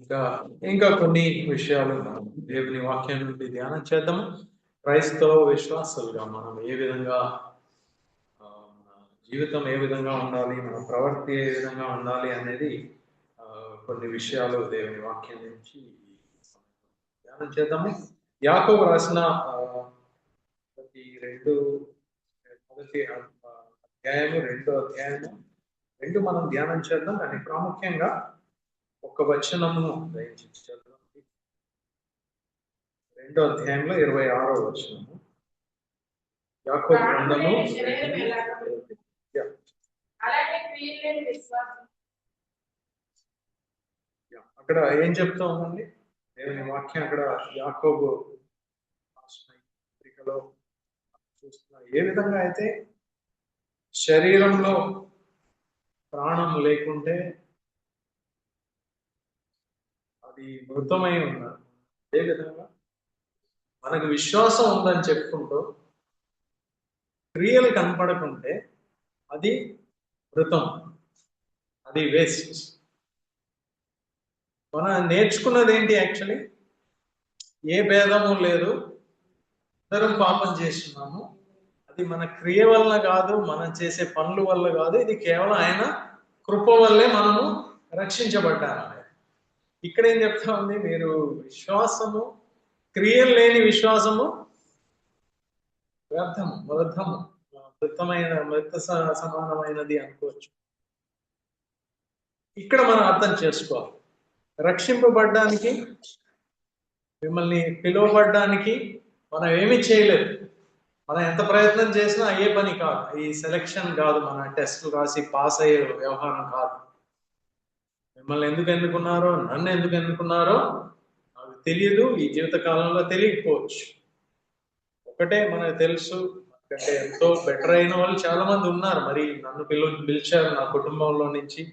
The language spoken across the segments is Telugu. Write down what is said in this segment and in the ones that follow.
ఇంకా ఇంకా కొన్ని విషయాలు మనం దేవుని వాక్యం నుండి ధ్యానం చేద్దాము. క్రైస్తవ విశ్వాసులుగా మనం ఏ విధంగా మన జీవితం ఏ విధంగా ఉండాలి, మన ప్రవర్తి ఏ విధంగా ఉండాలి అనేది కొన్ని విషయాలు దేవుని వాక్యం నుంచి ధ్యానం చేద్దాము. యాకోబు రాసిన మొదటి అధ్యాయము, రెండో అధ్యాయము రెండు మనం ధ్యానం చేద్దాం. కానీ ప్రాముఖ్యంగా ఒక వచనమును దయచేసి చదువు. రెండో అధ్యాయంలో 26వ వచనము. యాకోబు గ్రంథము అక్కడ ఏం చెప్తా ఉందండి దేవుని వాక్యం? అక్కడ యాకోబు పత్రికలో చూస్తున్నా ఏ విధంగా అయితే శరీరంలో ప్రాణం లేకుంటే అది మృతమై ఉన్నారు, అదే విధంగా మనకు విశ్వాసం ఉందని చెప్పుకుంటూ క్రియలు కనపడకుంటే అది మృతం, అది వేస్ట్. మనం నేర్చుకున్నది ఏంటి? యాక్చువల్లీ ఏ భేదము లేదు, అందరం పాపం చేస్తున్నాము. అది మన క్రియ వల్ల కాదు, మనం చేసే పనుల వల్ల కాదు, ఇది కేవలం ఆయన కృప వల్లే మనము రక్షించబడ్డాము. ఇక్కడ ఏం చెప్తా ఉంది? మీరు విశ్వాసము, క్రియలు లేని విశ్వాసము వ్యర్థము, వృద్ధము, మృత సమానమైనది అనుకోవచ్చు. ఇక్కడ మనం అర్థం చేసుకోవాలి, రక్షింపబడ్డానికి, మిమ్మల్ని పిలువబడ్డానికి మనం ఏమి చేయలేదు. మనం ఎంత ప్రయత్నం చేసినా అయ్యే పని కాదు. ఈ సెలక్షన్ కాదు, మన టెస్ట్ రాసి పాస్ అయ్యే వ్యవహారం కాదు. మిమ్మల్ని ఎందుకు ఎన్నుకున్నారో, నన్ను ఎందుకు ఎన్నుకున్నారో నాకు తెలియదు, ఈ జీవిత కాలంలో తెలియకపోవచ్చు. ఒకటే మనకు తెలుసు, ఎందుకంటే ఎంతో బెటర్ అయిన వాళ్ళు చాలా మంది ఉన్నారు. మరి నన్ను పిలిచారు నా కుటుంబంలో నుంచి.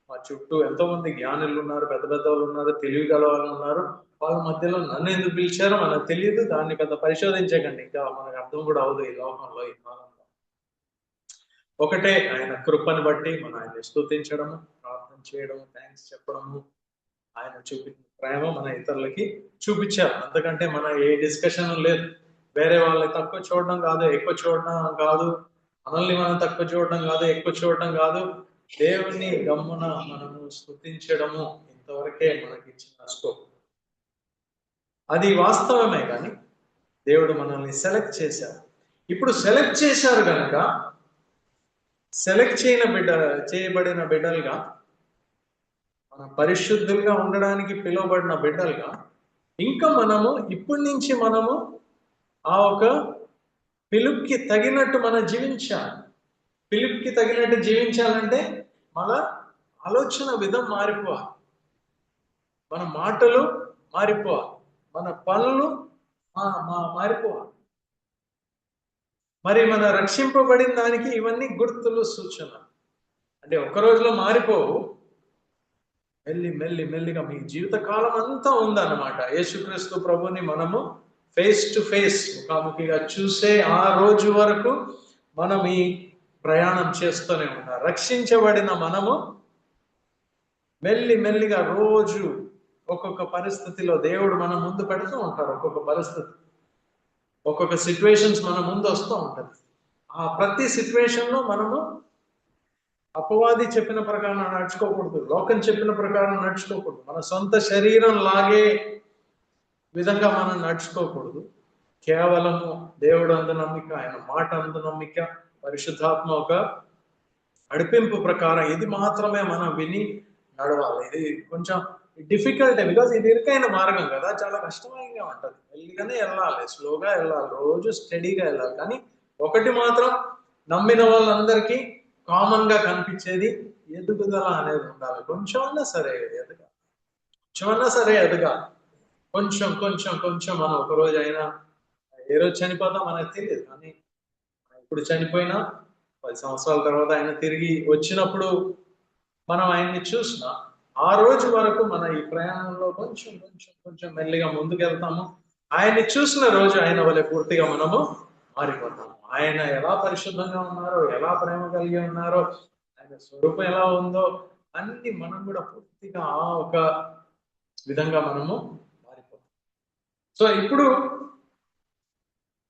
మా చుట్టూ ఎంతో మంది జ్ఞానులు ఉన్నారు, పెద్ద పెద్ద వాళ్ళు ఉన్నారు, తెలివి గల వాళ్ళు ఉన్నారు. వాళ్ళ మధ్యలో నన్ను ఎందుకు పిలిచారో మనకు తెలియదు. దాన్ని పెద్ద పరిశోధించకండి, ఇంకా మనకు అర్థం కూడా అవదు ఈ లోకంలో, ఈ కాలంలో. ఒకటే, ఆయన కృపని బట్టి మనం ఆయన స్తుతించడము, ప్రార్థన చేయడము, థ్యాంక్స్ చెప్పడము, ఆయన చూపించిన ప్రేమ మన ఇతరులకి చూపించారు. అంతకంటే మన ఏ డిస్కషన్ లేదు. వేరే వాళ్ళని తక్కువ చూడడం కాదు, ఎక్కువ చూడడం కాదు, మనల్ని మనం తక్కువ చూడడం కాదు, ఎక్కువ చూడడం కాదు. దేవుణ్ణి గమ్మున మనము స్తుతించడము, ఇంతవరకే మనకి ఇచ్చిన స్కోప్. అది వాస్తవమే, కానీ దేవుడు మనల్ని సెలెక్ట్ చేశారు. ఇప్పుడు సెలెక్ట్ చేశారు కనుక సెలెక్ట్ చేయబడిన బిడ్డలుగా, మన పరిశుద్ధులుగా ఉండడానికి పిలువబడిన బిడ్డలుగా, ఇంకా మనము ఇప్పటి నుంచి మనము ఆ ఒక పిలుపుకి తగినట్టు మనం జీవించాలి. పిలుపుకి తగినట్టు జీవించాలంటే మన ఆలోచన విధం మారిపోవాలి, మన మాటలు మారిపోవాలి, మన పనులు మారిపోవాలి. మరి మన రక్షింపబడిన దానికి ఇవన్నీ గుర్తులు, సూచనలు. అంటే ఒక రోజులో మారిపోవు, మెల్లిగా మీ జీవిత కాలం అంతా ఉందన్నమాట. యేసుక్రీస్తు ప్రభుని మనము ఫేస్ టు ఫేస్, ముఖాముఖిగా చూసే ఆ రోజు వరకు మనం ఈ ప్రయాణం చేస్తూనే ఉంటాం. రక్షించబడిన మనము మెల్లిగా రోజు ఒక్కొక్క పరిస్థితిలో దేవుడు మన ముందు పెడుతూ ఉంటారు. ఒక్కొక్క పరిస్థితి, ఒక్కొక్క సిచ్యువేషన్స్ మన ముందు వస్తూ ఉంటుంది. ఆ ప్రతి సిచ్యువేషన్లో మనము అపవాది చెప్పిన ప్రకారం నడుచుకోకూడదు, లోకం చెప్పిన ప్రకారం నడుచుకోకూడదు, మన సొంత శరీరం లాగే విధంగా మనం నడుచుకోకూడదు. కేవలము దేవుడు అందు నమ్మిక, ఆయన మాట అందు నమ్మిక, పరిశుద్ధాత్మ ఒక నడిపింపు ప్రకారం ఇది మాత్రమే మనం విని నడవాలి. ఇది కొంచెం డిఫికల్టే, బికాజ్ ఇది ఇరుకైన మార్గం కదా, చాలా కష్టంగా ఉంటుంది. మెల్లిగానే వెళ్ళాలి, స్లోగా వెళ్ళాలి, రోజు స్టడీగా వెళ్ళాలి. కానీ ఒకటి మాత్రం నమ్మిన వాళ్ళందరికీ కామన్ గా కనిపించేది, ఎదుగుదల అనేది ఉండాలి. కొంచెమన్నా సరే ఎదగాలి, కొంచెం మనం ఒక రోజు అయినా, ఏ రోజు చనిపోతాం మనకు తెలియదు. కానీ ఇప్పుడు చనిపోయినా 10 సంవత్సరాల తర్వాత ఆయన తిరిగి వచ్చినప్పుడు మనం ఆయన్ని చూసిన ఆ రోజు వరకు మన ఈ ప్రయాణంలో కొంచెం మెల్లిగా ముందుకెళ్తాము. ఆయన్ని చూసిన రోజు ఆయన వల్ల పూర్తిగా మనము మారిపోతాము. ఆయన ఎలా పరిశుద్ధంగా ఉన్నారో, ఎలా ప్రేమ కలిగి ఉన్నారో, ఆయన స్వరూపం ఎలా ఉందో అన్ని మనం కూడా పూర్తిగా ఆ ఒక విధంగా మనము మారిపోతాం. సో ఇప్పుడు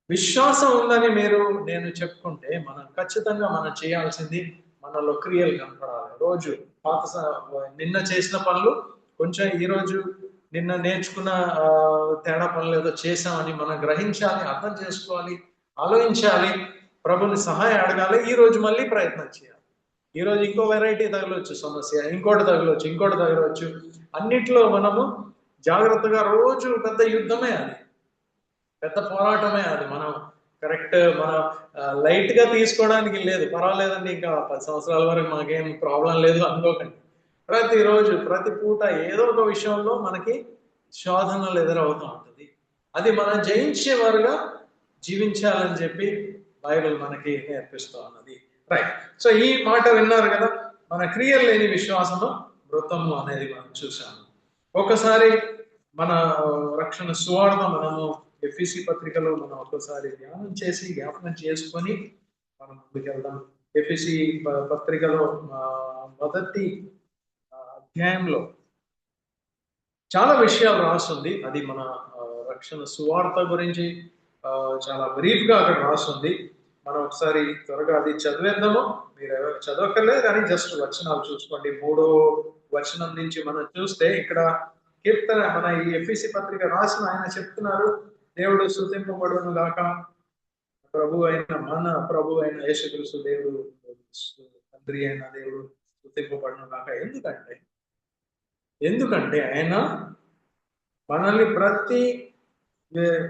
విశ్వాసం ఉందని నేను చెప్పుకుంటే మనం ఖచ్చితంగా మనం చేయాల్సింది మనలో క్రియలు కనపడాలి. రోజు నిన్న చేసిన పనులు కొంచెం ఈరోజు నిన్న నేర్చుకున్న తేడా పనులు ఏదో చేసామని మనం గ్రహించాలి, అర్థం చేసుకోవాలి, ఆలోచించాలి, ప్రభుని సహాయం అడగాలి. ఈ రోజు మళ్ళీ ప్రయత్నం చేయాలి. ఈ రోజు ఇంకో వెరైటీ తగలవచ్చు సమస్య, ఇంకోటి తగలవచ్చు. అన్నిట్లో మనము జాగ్రత్తగా రోజు పెద్ద యుద్ధమే అది, పెద్ద పోరాటమే అది. మనం కరెక్ట్ మన లైట్ గా తీసుకోవడానికి లేదు. పర్వాలేదండి, ఇంకా 10 సంవత్సరాల వరకు మాకేం ప్రాబ్లం లేదు అనుకోకండి. ప్రతిరోజు ప్రతి పూట ఏదో ఒక విషయంలో మనకి శోధనలు ఎదురవుతూ ఉంటుంది. అది మనం జయించేవారుగా జీవించాలని చెప్పి బైబిల్ మనకి నేర్పిస్తూ ఉన్నది. రైట్. సో ఈ మాట విన్నారు కదా, మన క్రియలు లేని విశ్వాసము మృతము అనేది మనం చూసాము. ఒకసారి మన రక్షణ సువార్త మనము ఎఫెసీ పత్రికలో మనం ఒకసారి జ్ఞాపకం చేసుకొని మనం ముందుకెళ్దాం. ఎఫెసీ పత్రికలో మొదటి అధ్యాయంలో చాలా విషయాలు రాస్తుంది. అది మన రక్షణ సువార్త గురించి చాలా బ్రీఫ్ గా అక్కడ రాస్తుంది. మనం ఒకసారి త్వరగా అది చదివేద్దాము. మీరు ఎవరు చదవక్కర్లేదు, కానీ జస్ట్ వచనాలు చూసుకోండి. 3వ వచనం నుంచి మనం చూస్తే ఇక్కడ కీర్తన మన ఈ ఎఫెసీ పత్రిక రాసిన ఆయన చెప్తున్నారు, దేవుడు స్తుతింపబడును గాక, మన ప్రభు అయిన యేసుక్రీస్తు దేవుడు తండ్రి అయిన దేవుడు స్తుతింపబడును గాక. ఎందుకంటే ఆయన మనల్ని ప్రతి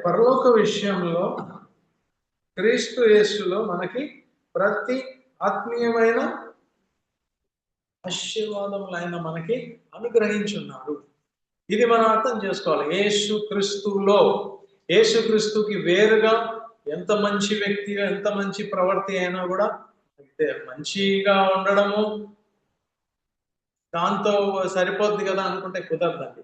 పరలోక విషయంలో క్రీస్తు యేసులో మనకి ప్రతి ఆత్మీయమైన ఆశీర్వాదములు ఆయన మనకి అనుగ్రహించున్నారు. ఇది మనం అర్థం చేసుకోవాలి. యేసుక్రీస్తుకి వేరుగా ఎంత మంచి వ్యక్తి, ఎంత మంచి ప్రవర్తి అయినా కూడా అయితే మంచిగా ఉండడము దాంతో సరిపోద్ది కదా అనుకుంటే కుదరదండి.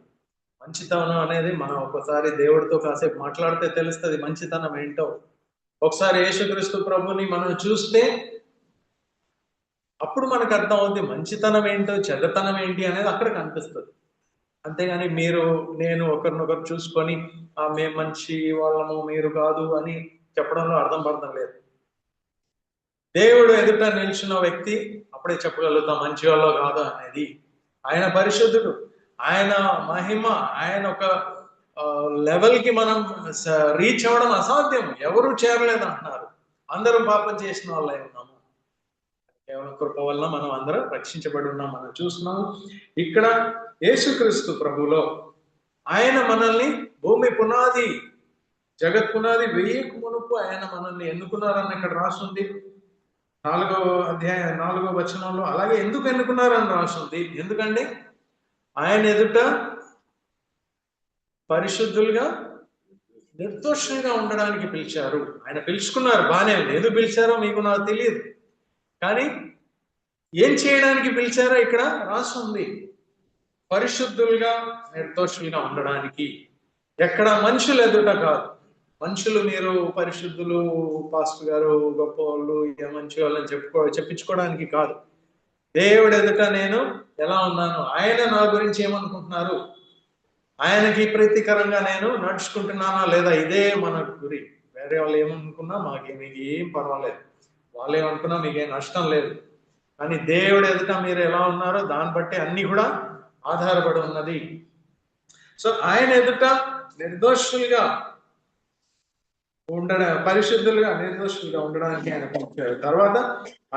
మంచితనం అనేది మనం ఒకసారి దేవుడితో కాసేపు మాట్లాడితే తెలుస్తుంది మంచితనం ఏంటో. ఒకసారి యేసుక్రీస్తు ప్రభుని మనం చూస్తే అప్పుడు మనకు అర్థం అవుద్ది మంచితనం ఏంటో, చెడ్డతనం ఏంటి అనేది అక్కడ కనిపిస్తుంది. అంతేగాని నేను ఒకరినొకరు చూసుకొని మేము మంచి వాళ్ళము మీరు కాదు అని చెప్పడంలో అర్థం లేదు. దేవుడు ఎదుట నిల్చున్న వ్యక్తి అప్పుడే చెప్పగలుగుతాం మంచి వాళ్ళో కాదు అనేది. ఆయన పరిశుద్ధుడు, ఆయన మహిమ, ఆయన ఒక లెవెల్కి మనం రీచ్ అవ్వడం అసాధ్యం. ఎవరు చేరలేదు అంటున్నారు. అందరం పాపం చేసిన వాళ్ళే ఉన్నాము. కేవలం కృప వల్ల మనం అందరం రక్షించబడి ఉన్నాం. మనం చూస్తున్నాము ఇక్కడ యేసుక్రీస్తు ప్రభులో ఆయన మనల్ని భూమి పునాది, జగత్ పునాది వేయక మునుపు ఆయన మనల్ని ఎన్నుకున్నారని ఇక్కడ రాస్తుంది. 4వ అధ్యాయం 4వ వచనంలో అలాగే ఎందుకు ఎన్నుకున్నారని రాస్తుంది. ఎందుకంటే ఆయన ఎదుట పరిశుద్ధులుగా నిర్దోషులుగా ఉండడానికి పిలిచారు. ఆయన పిలుచుకున్నారు, బానే ఉంది. ఎందుకు పిలిచారో మీకు నాకు తెలియదు, కానీ ఏం చేయడానికి పిలిచారో ఇక్కడ రాస్తుంది. పరిశుద్ధులుగా నిర్దోషులుగా ఉండడానికి. ఎక్కడ మనుషులు ఎదుట కాదు. మనుషులు మీరు పరిశుద్ధులు పాస్టర్ గారు గొప్ప వాళ్ళు మంచి వాళ్ళని చెప్పించుకోవడానికి కాదు. దేవుడు ఎదుట నేను ఎలా ఉన్నాను, ఆయన నా గురించి ఏమనుకుంటున్నారు, ఆయనకి ప్రీతికరంగా నేను నడుచుకుంటున్నానా లేదా, ఇదే మన గురి. వేరే వాళ్ళు ఏమనుకున్నా మీకు ఏం పర్వాలేదు, వాళ్ళు ఏమనుకున్నా మీకేం నష్టం లేదు. కానీ దేవుడు ఎదుట మీరు ఎలా ఉన్నారో దాన్ని బట్టి అన్ని కూడా ఆధారపడి ఉన్నది. సో ఆయన ఎదుట నిర్దోషులుగా పరిశుద్ధులుగా నిర్దోషులుగా ఉండడానికి ఆయన పిలిచారు. తర్వాత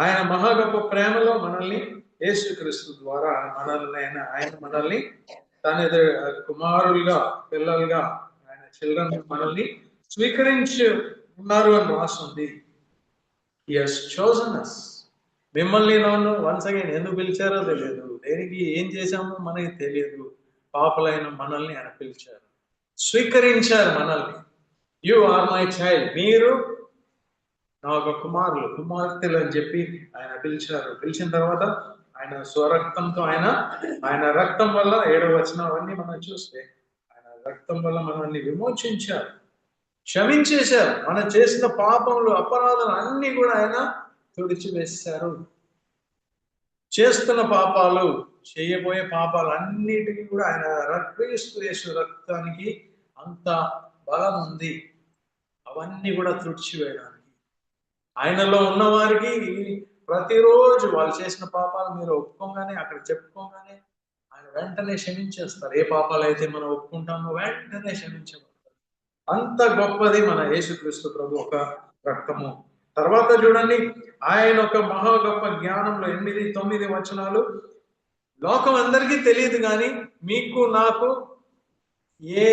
ఆయన మహా గొప్ప ప్రేమలో మనల్ని యేసుక్రీస్తు ద్వారా ఆయన మనల్ని తన కుమారులుగా, పిల్లలుగా, ఆయన చిల్డ్రన్ మనల్ని స్వీకరించి ఉన్నారు అని రాస్తుంది. He has chosen us. మిమ్మల్ని నన్ను వన్స్ అగైన్ ఎందుకు పిలిచారో తెలియదు, దేనికి ఏం చేశామో మనకి తెలియదు. పాపలైన మనల్ని ఆయన పిలిచారు, స్వీకరించారు మనల్ని. యు ఆర్ మై చైల్డ్, మీరు నా ఒక కుమార్తెలు అని చెప్పి ఆయన పిలిచారు. పిలిచిన తర్వాత ఆయన స్వరక్తంతో ఆయన రక్తం వల్ల 7వ వచనం అవన్నీ మనం చూస్తే ఆయన రక్తం వల్ల మనల్ని విమోచించారు, క్షమించేశారు. మనం చేసిన పాపములు, అపరాధాలు అన్ని కూడా ఆయన తుడిచివేశారు. చేస్తున్న పాపాలు, చేయబోయే పాపాలు అన్నిటికీ కూడా ఆయన క్రీస్తు యేసు రక్తానికి అంత బలం ఉంది. అవన్నీ కూడా తుడిచివేయడానికి ఆయనలో ఉన్న వారికి ప్రతిరోజు వాళ్ళు చేసిన పాపాలు మీరు ఒప్పుకోగానే, అక్కడ చెప్పుకోగానే ఆయన వెంటనే క్షమించేస్తారు. ఏ పాపాలు అయితే మనం ఒప్పుకుంటామో వెంటనే క్షమించబడతారు. అంత గొప్పది మన యేసుక్రీస్తు ప్రభు ఒక రక్తము. తర్వాత చూడండి, ఆయన ఒక మహా గొప్ప జ్ఞానంలో 8-9 వచనాలు, లోకం అందరికీ తెలియదు కానీ మీకు నాకు ఏ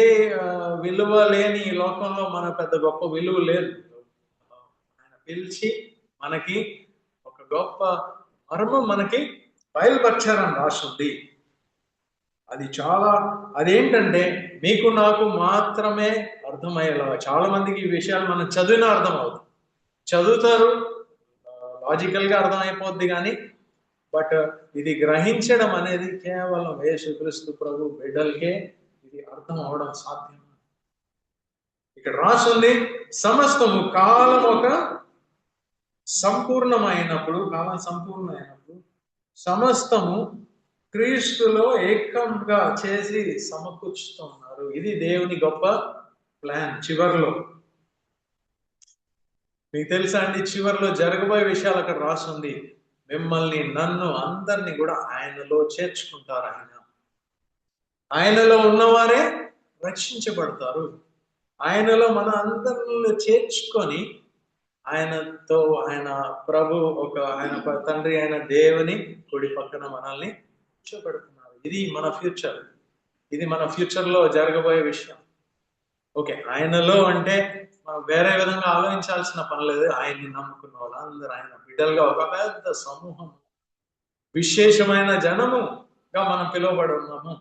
విలువ లేని ఈ లోకంలో మన పెద్ద గొప్ప విలువ లేదు. ఆయన పిలిచి మనకి ఒక గొప్ప మర్మం మనకి బయలుపరిచారని రాసింది. అది చాలా, అదేంటంటే మీకు నాకు మాత్రమే అర్థమయ్యేలా. చాలా మందికి ఈ విషయాలు మనం చదివినా అర్థం అవుతుంది. చదువుతారు, లాజికల్ గా అర్థమైపోద్ది కానీ బట్ ఇది గ్రహించడం అనేది కేవలం యేసుక్రీస్తు ప్రభు బిడ్డలకే ఇది అర్థం అవడం సాధ్యం. ఇక్కడ రాసింది, సమస్తము కాలం ఒక సంపూర్ణమైనప్పుడు, కాలం సంపూర్ణమైనప్పుడు సమస్తము క్రీస్తులో ఏకంగా చేసి సమకూర్చుతున్నారు. ఇది దేవుని గొప్ప ప్లాన్. చివరిలో మీకు తెలుసా అండి, చివరిలో జరగబోయే విషయాలు అక్కడ రాసింది. మిమ్మల్ని, నన్ను, అందరినీ కూడా ఆయనలో చేర్చుకుంటారు. ఆయనలో ఉన్నవారే రక్షించబడతారు. ఆయనలో మన అందరిలో చేర్చుకొని ఆయనతో, ఆయన ప్రభు ఆయన తండ్రి అయిన దేవుని కుడి పక్కన మనల్ని కూర్చోబెడుతున్నారు. ఇది మన ఫ్యూచర్. ఇది మన ఫ్యూచర్ లో జరగబోయే విషయం. ఓకే, ఆయనలో అంటే వేరే విధంగా ఆలోచించాల్సిన పని లేదు. ఆయన్ని నమ్ముకున్న వాళ్ళందరూ ఆయన బిడ్డలుగా ఒక పెద్ద సమూహం, విశేషమైన జనముగా మనం పిలువబడి ఉన్నాము.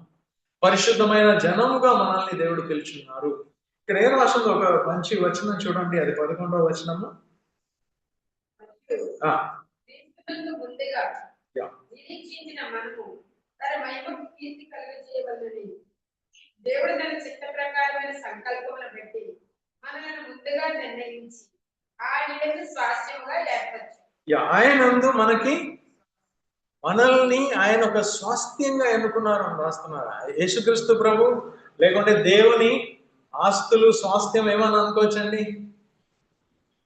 పరిశుద్ధమైన జనముగా మనల్ని దేవుడు పిలుచున్నారు. ఇక్కడ ఏం రాసింది, ఒక మంచి వచనం చూడండి, అది 11వ వచనము. దేవుడు తన చిత్త ప్రకారమైన సంకల్పములను బట్టి మనల్ని ముందుగా నిర్ణయించి ఆయన స్వాస్థ్యముగా ఏర్పరిచారు. ఆయనందు మనల్ని ఆయన ఒక స్వాస్థ్యంగా ఎన్నుకున్నారు అని రాస్తున్నారు. యేసుక్రీస్తు ప్రభు లేకుంటే దేవుని ఆస్తులు స్వాస్థ్యం ఏమని అనుకోవచ్చండి?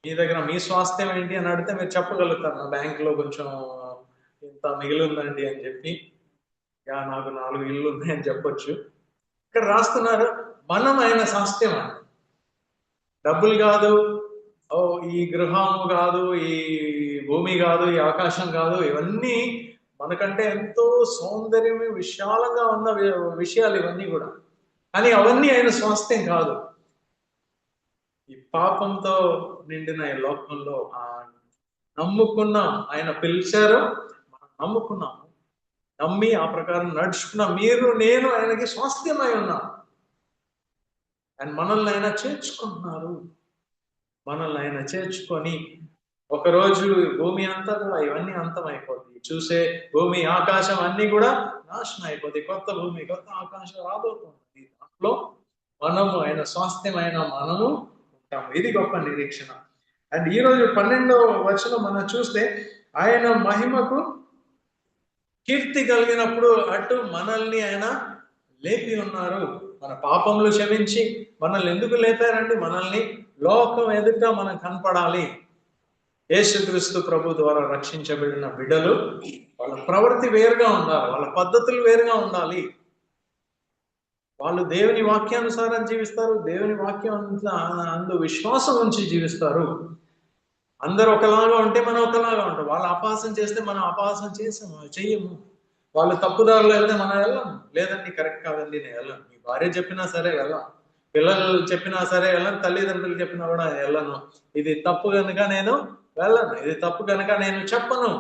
మీ దగ్గర మీ స్వాస్థ్యం ఏంటి అని అడిగితే మీరు చెప్పగలుగుతారు, నా బ్యాంకులో కొంచెం ఇంత మిగిలి ఉందండి అని చెప్పి, నాకు 4 ఇళ్ళు ఉన్నాయని చెప్పొచ్చు. ఇక్కడ రాస్తున్నారు, మనం ఆయన స్వాస్థ్యం అండి. డబ్బులు కాదు, ఈ గృహము కాదు, ఈ భూమి కాదు, ఈ ఆకాశం కాదు, ఇవన్నీ మనకంటే ఎంతో సౌందర్యం, విశాలంగా ఉన్న విషయాలు ఇవన్నీ కూడా. కానీ అవన్నీ ఆయన స్వాస్థ్యం కాదు. ఈ పాపంతో నిండిన ఈ లోకంలో నమ్ముకున్నాం, ఆయన పిలిచారు, మనం నమ్ముకున్నాము, నమ్మి ఆ ప్రకారం నడుచుకున్నాం. మీరు, నేను ఆయనకి స్వాస్థ్యమై ఉన్నాం. అండ్ మనల్ని ఆయన చేర్చుకుంటున్నారు. మనల్ని ఆయన చేర్చుకొని ఒకరోజు భూమి అంతా కూడా ఇవన్నీ అంతమైపోతుంది. చూసే భూమి, ఆకాశం అన్ని కూడా నాశనం అయిపోతుంది. కొత్త భూమి, కొత్త ఆకాశం రాబోతుంది. దాంట్లో మనము, ఆయన స్వాస్థ్యమైన మనము ఉంటాము. ఇది గొప్ప నిరీక్షణ. అండ్ ఈరోజు 12వ వచనం మనం చూస్తే, ఆయన మహిమకు కీర్తి కలిగినప్పుడు అటు మనల్ని ఆయన లేపి ఉన్నారు. మన పాపములు క్షమించి మనల్ని ఎందుకు లేపారండి? మనల్ని లోకం ఎదుట మనం కనపడాలి. యేసుక్రీస్తు ప్రభు ద్వారా రక్షించబడిన బిడ్డలు, వాళ్ళ ప్రవృత్తి వేరుగా ఉండాలి, వాళ్ళ పద్ధతులు వేరుగా ఉండాలి. వాళ్ళు దేవుని వాక్యానుసారం జీవిస్తారు, దేవుని వాక్యం అందు విశ్వాసం ఉంచి జీవిస్తారు. అందరూ ఒకలాగా ఉంటే మనం ఒకలాగా ఉంటాం. వాళ్ళు అపహాసం చేస్తే మనం అపహాసం చెయ్యము. వాళ్ళు తప్పుదారులు వెళ్తే మనం వెళ్ళాము. లేదండి, కరెక్ట్ కాదండి, నేను వెళ్ళను. మీ భార్య చెప్పినా సరే వెళ్ళాం, పిల్లలు చెప్పినా సరే వెళ్ళను, తల్లిదండ్రులు చెప్పినా కూడా వెళ్ళను. ఇది తప్పు కనుక నేను వెళ్ళను, ఇది తప్పు కనుక నేను చెప్పను.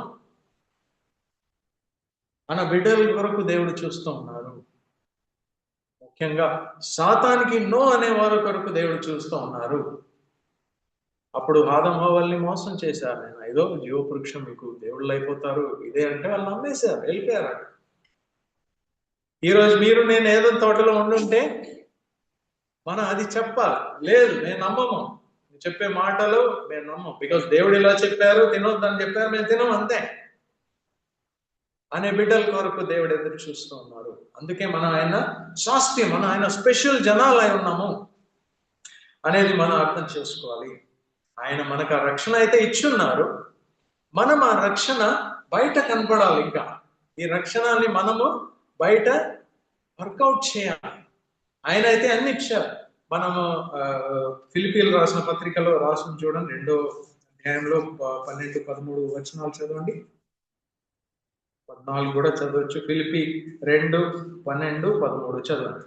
మన బిడ్డల కొరకు దేవుడు చూస్తూ ఉన్నారు. ముఖ్యంగా సాతానికి నో అనే వారి కొరకు దేవుడు చూస్తూ ఉన్నారు. అప్పుడు ఆదం హవ్వల్ని మోసం చేశారు. ఆయన ఏదో జీవవృక్షం మీకు దేవుళ్ళు అయిపోతారు ఇదే అంటే వాళ్ళు నమ్మేశారు, వెళ్ళిపోయారు. ఈరోజు మీరు, నేను ఏదో తోటలో ఉండుంటే మనం అది చెప్పాలి. లేదు, మేము నమ్మము, చెప్పే మాటలు మేము నమ్మం. బికాస్ దేవుడు ఇలా చెప్పారు, తినొద్దని చెప్పారు, మేము తినం, అంతే. అనే బిడ్డల కొరకు దేవుడు ఎదురు చూస్తూ ఉన్నారు. అందుకే మనం ఆయన స్వాస్థ్యం, మనం ఆయన స్పెషల్ జనాలు అయి ఉన్నాము అనేది మనం అర్థం చేసుకోవాలి. ఆయన మనకు ఆ రక్షణ అయితే ఇచ్చున్నారు, మనం ఆ రక్షణ బయట కనపడాలి. ఇంకా ఈ రక్షణని మనము బయట వర్కౌట్ చేయాలి. ఆయన అయితే అన్ని ఇచ్చారు. మనము ఫిలిప్పీలు రాసిన పత్రికలో రాసిన చూడండి, 2వ అధ్యాయంలో 12, 13 వచనాలు చదవండి. 14 కూడా చదవచ్చు. ఫిలిప్పీ 2, 12, 13 చదవండి.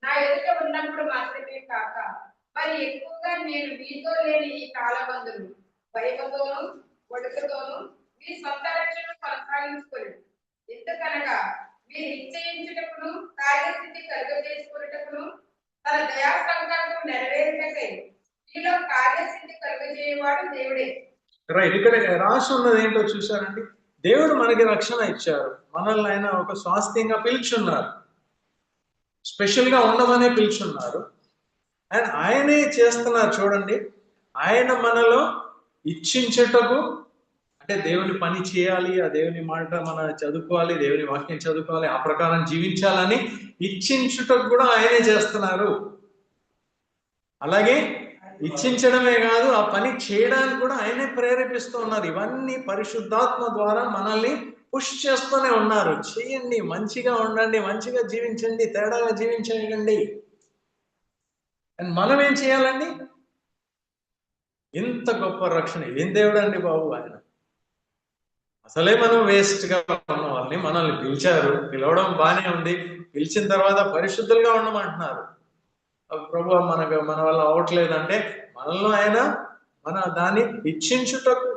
నా ఎదుట ఉన్నప్పుడు మాత్రమే కాక మరి ఎక్కువగా నేను మీతో లేని ఈ కాలమందును భయముతోను వణుకుతోను మీ సొంత రక్షణ కొనసాగించుకోండి. ఎందుకనగా మీరు నిశ్చయించుటకును కార్యసిద్ధి కలుగజేసుకున్నటకును తన దయా సంకల్పం నెరవేరుటకై మీలో కార్యసిద్ధి కలుగజేయవాడు దేవుడే. రైట్. ఇక్కడ రాసి ఉన్నది ఏంటో చూసారండి? దేవుడు మనకి రక్షణ ఇచ్చారు, మనల్ని ఆయన ఒక స్వాస్థ్యంగా పిలుచున్నారు, స్పెషల్ గా ఉండమనే పిలుచున్నారు. అండ్ ఆయనే చేస్తున్నారు. చూడండి, ఆయన మనలో ఇచ్చించటకు, అంటే దేవుని పని చేయాలి, ఆ దేవుని మాట మనం చదువుకోవాలి, దేవుని వాక్యం చదువుకోవాలి, ఆ ప్రకారం జీవించాలని ఇచ్చించుటకు కూడా ఆయనే చేస్తున్నారు. అలాగే ఇచ్చించడమే కాదు, ఆ పని చేయడానికి కూడా ఆయనే ప్రేరేపిస్తూ ఉన్నారు. ఇవన్నీ పరిశుద్ధాత్మ ద్వారా మనల్ని పుష్ చేస్తూనే ఉన్నారు. చేయండి, మంచిగా ఉండండి, మంచిగా జీవించండి, తేడాగా జీవించండి. అండ్ మనం ఏం చేయాలండి? ఇంత గొప్ప రక్షణ ఏం దేవుడు అండి బాబు ఆయన! అసలే మనం వేస్ట్ గా ఉన్న వాళ్ళని మనల్ని పిలిచారు, పిలవడం బానే ఉంది, పిలిచిన తర్వాత పరిశుద్ధులుగా ఉండమంటున్నారు. ప్రభు మన వల్ల అవట్లేదంటే మనలో ఆయన మన దాన్ని ఇచ్చించుటకు,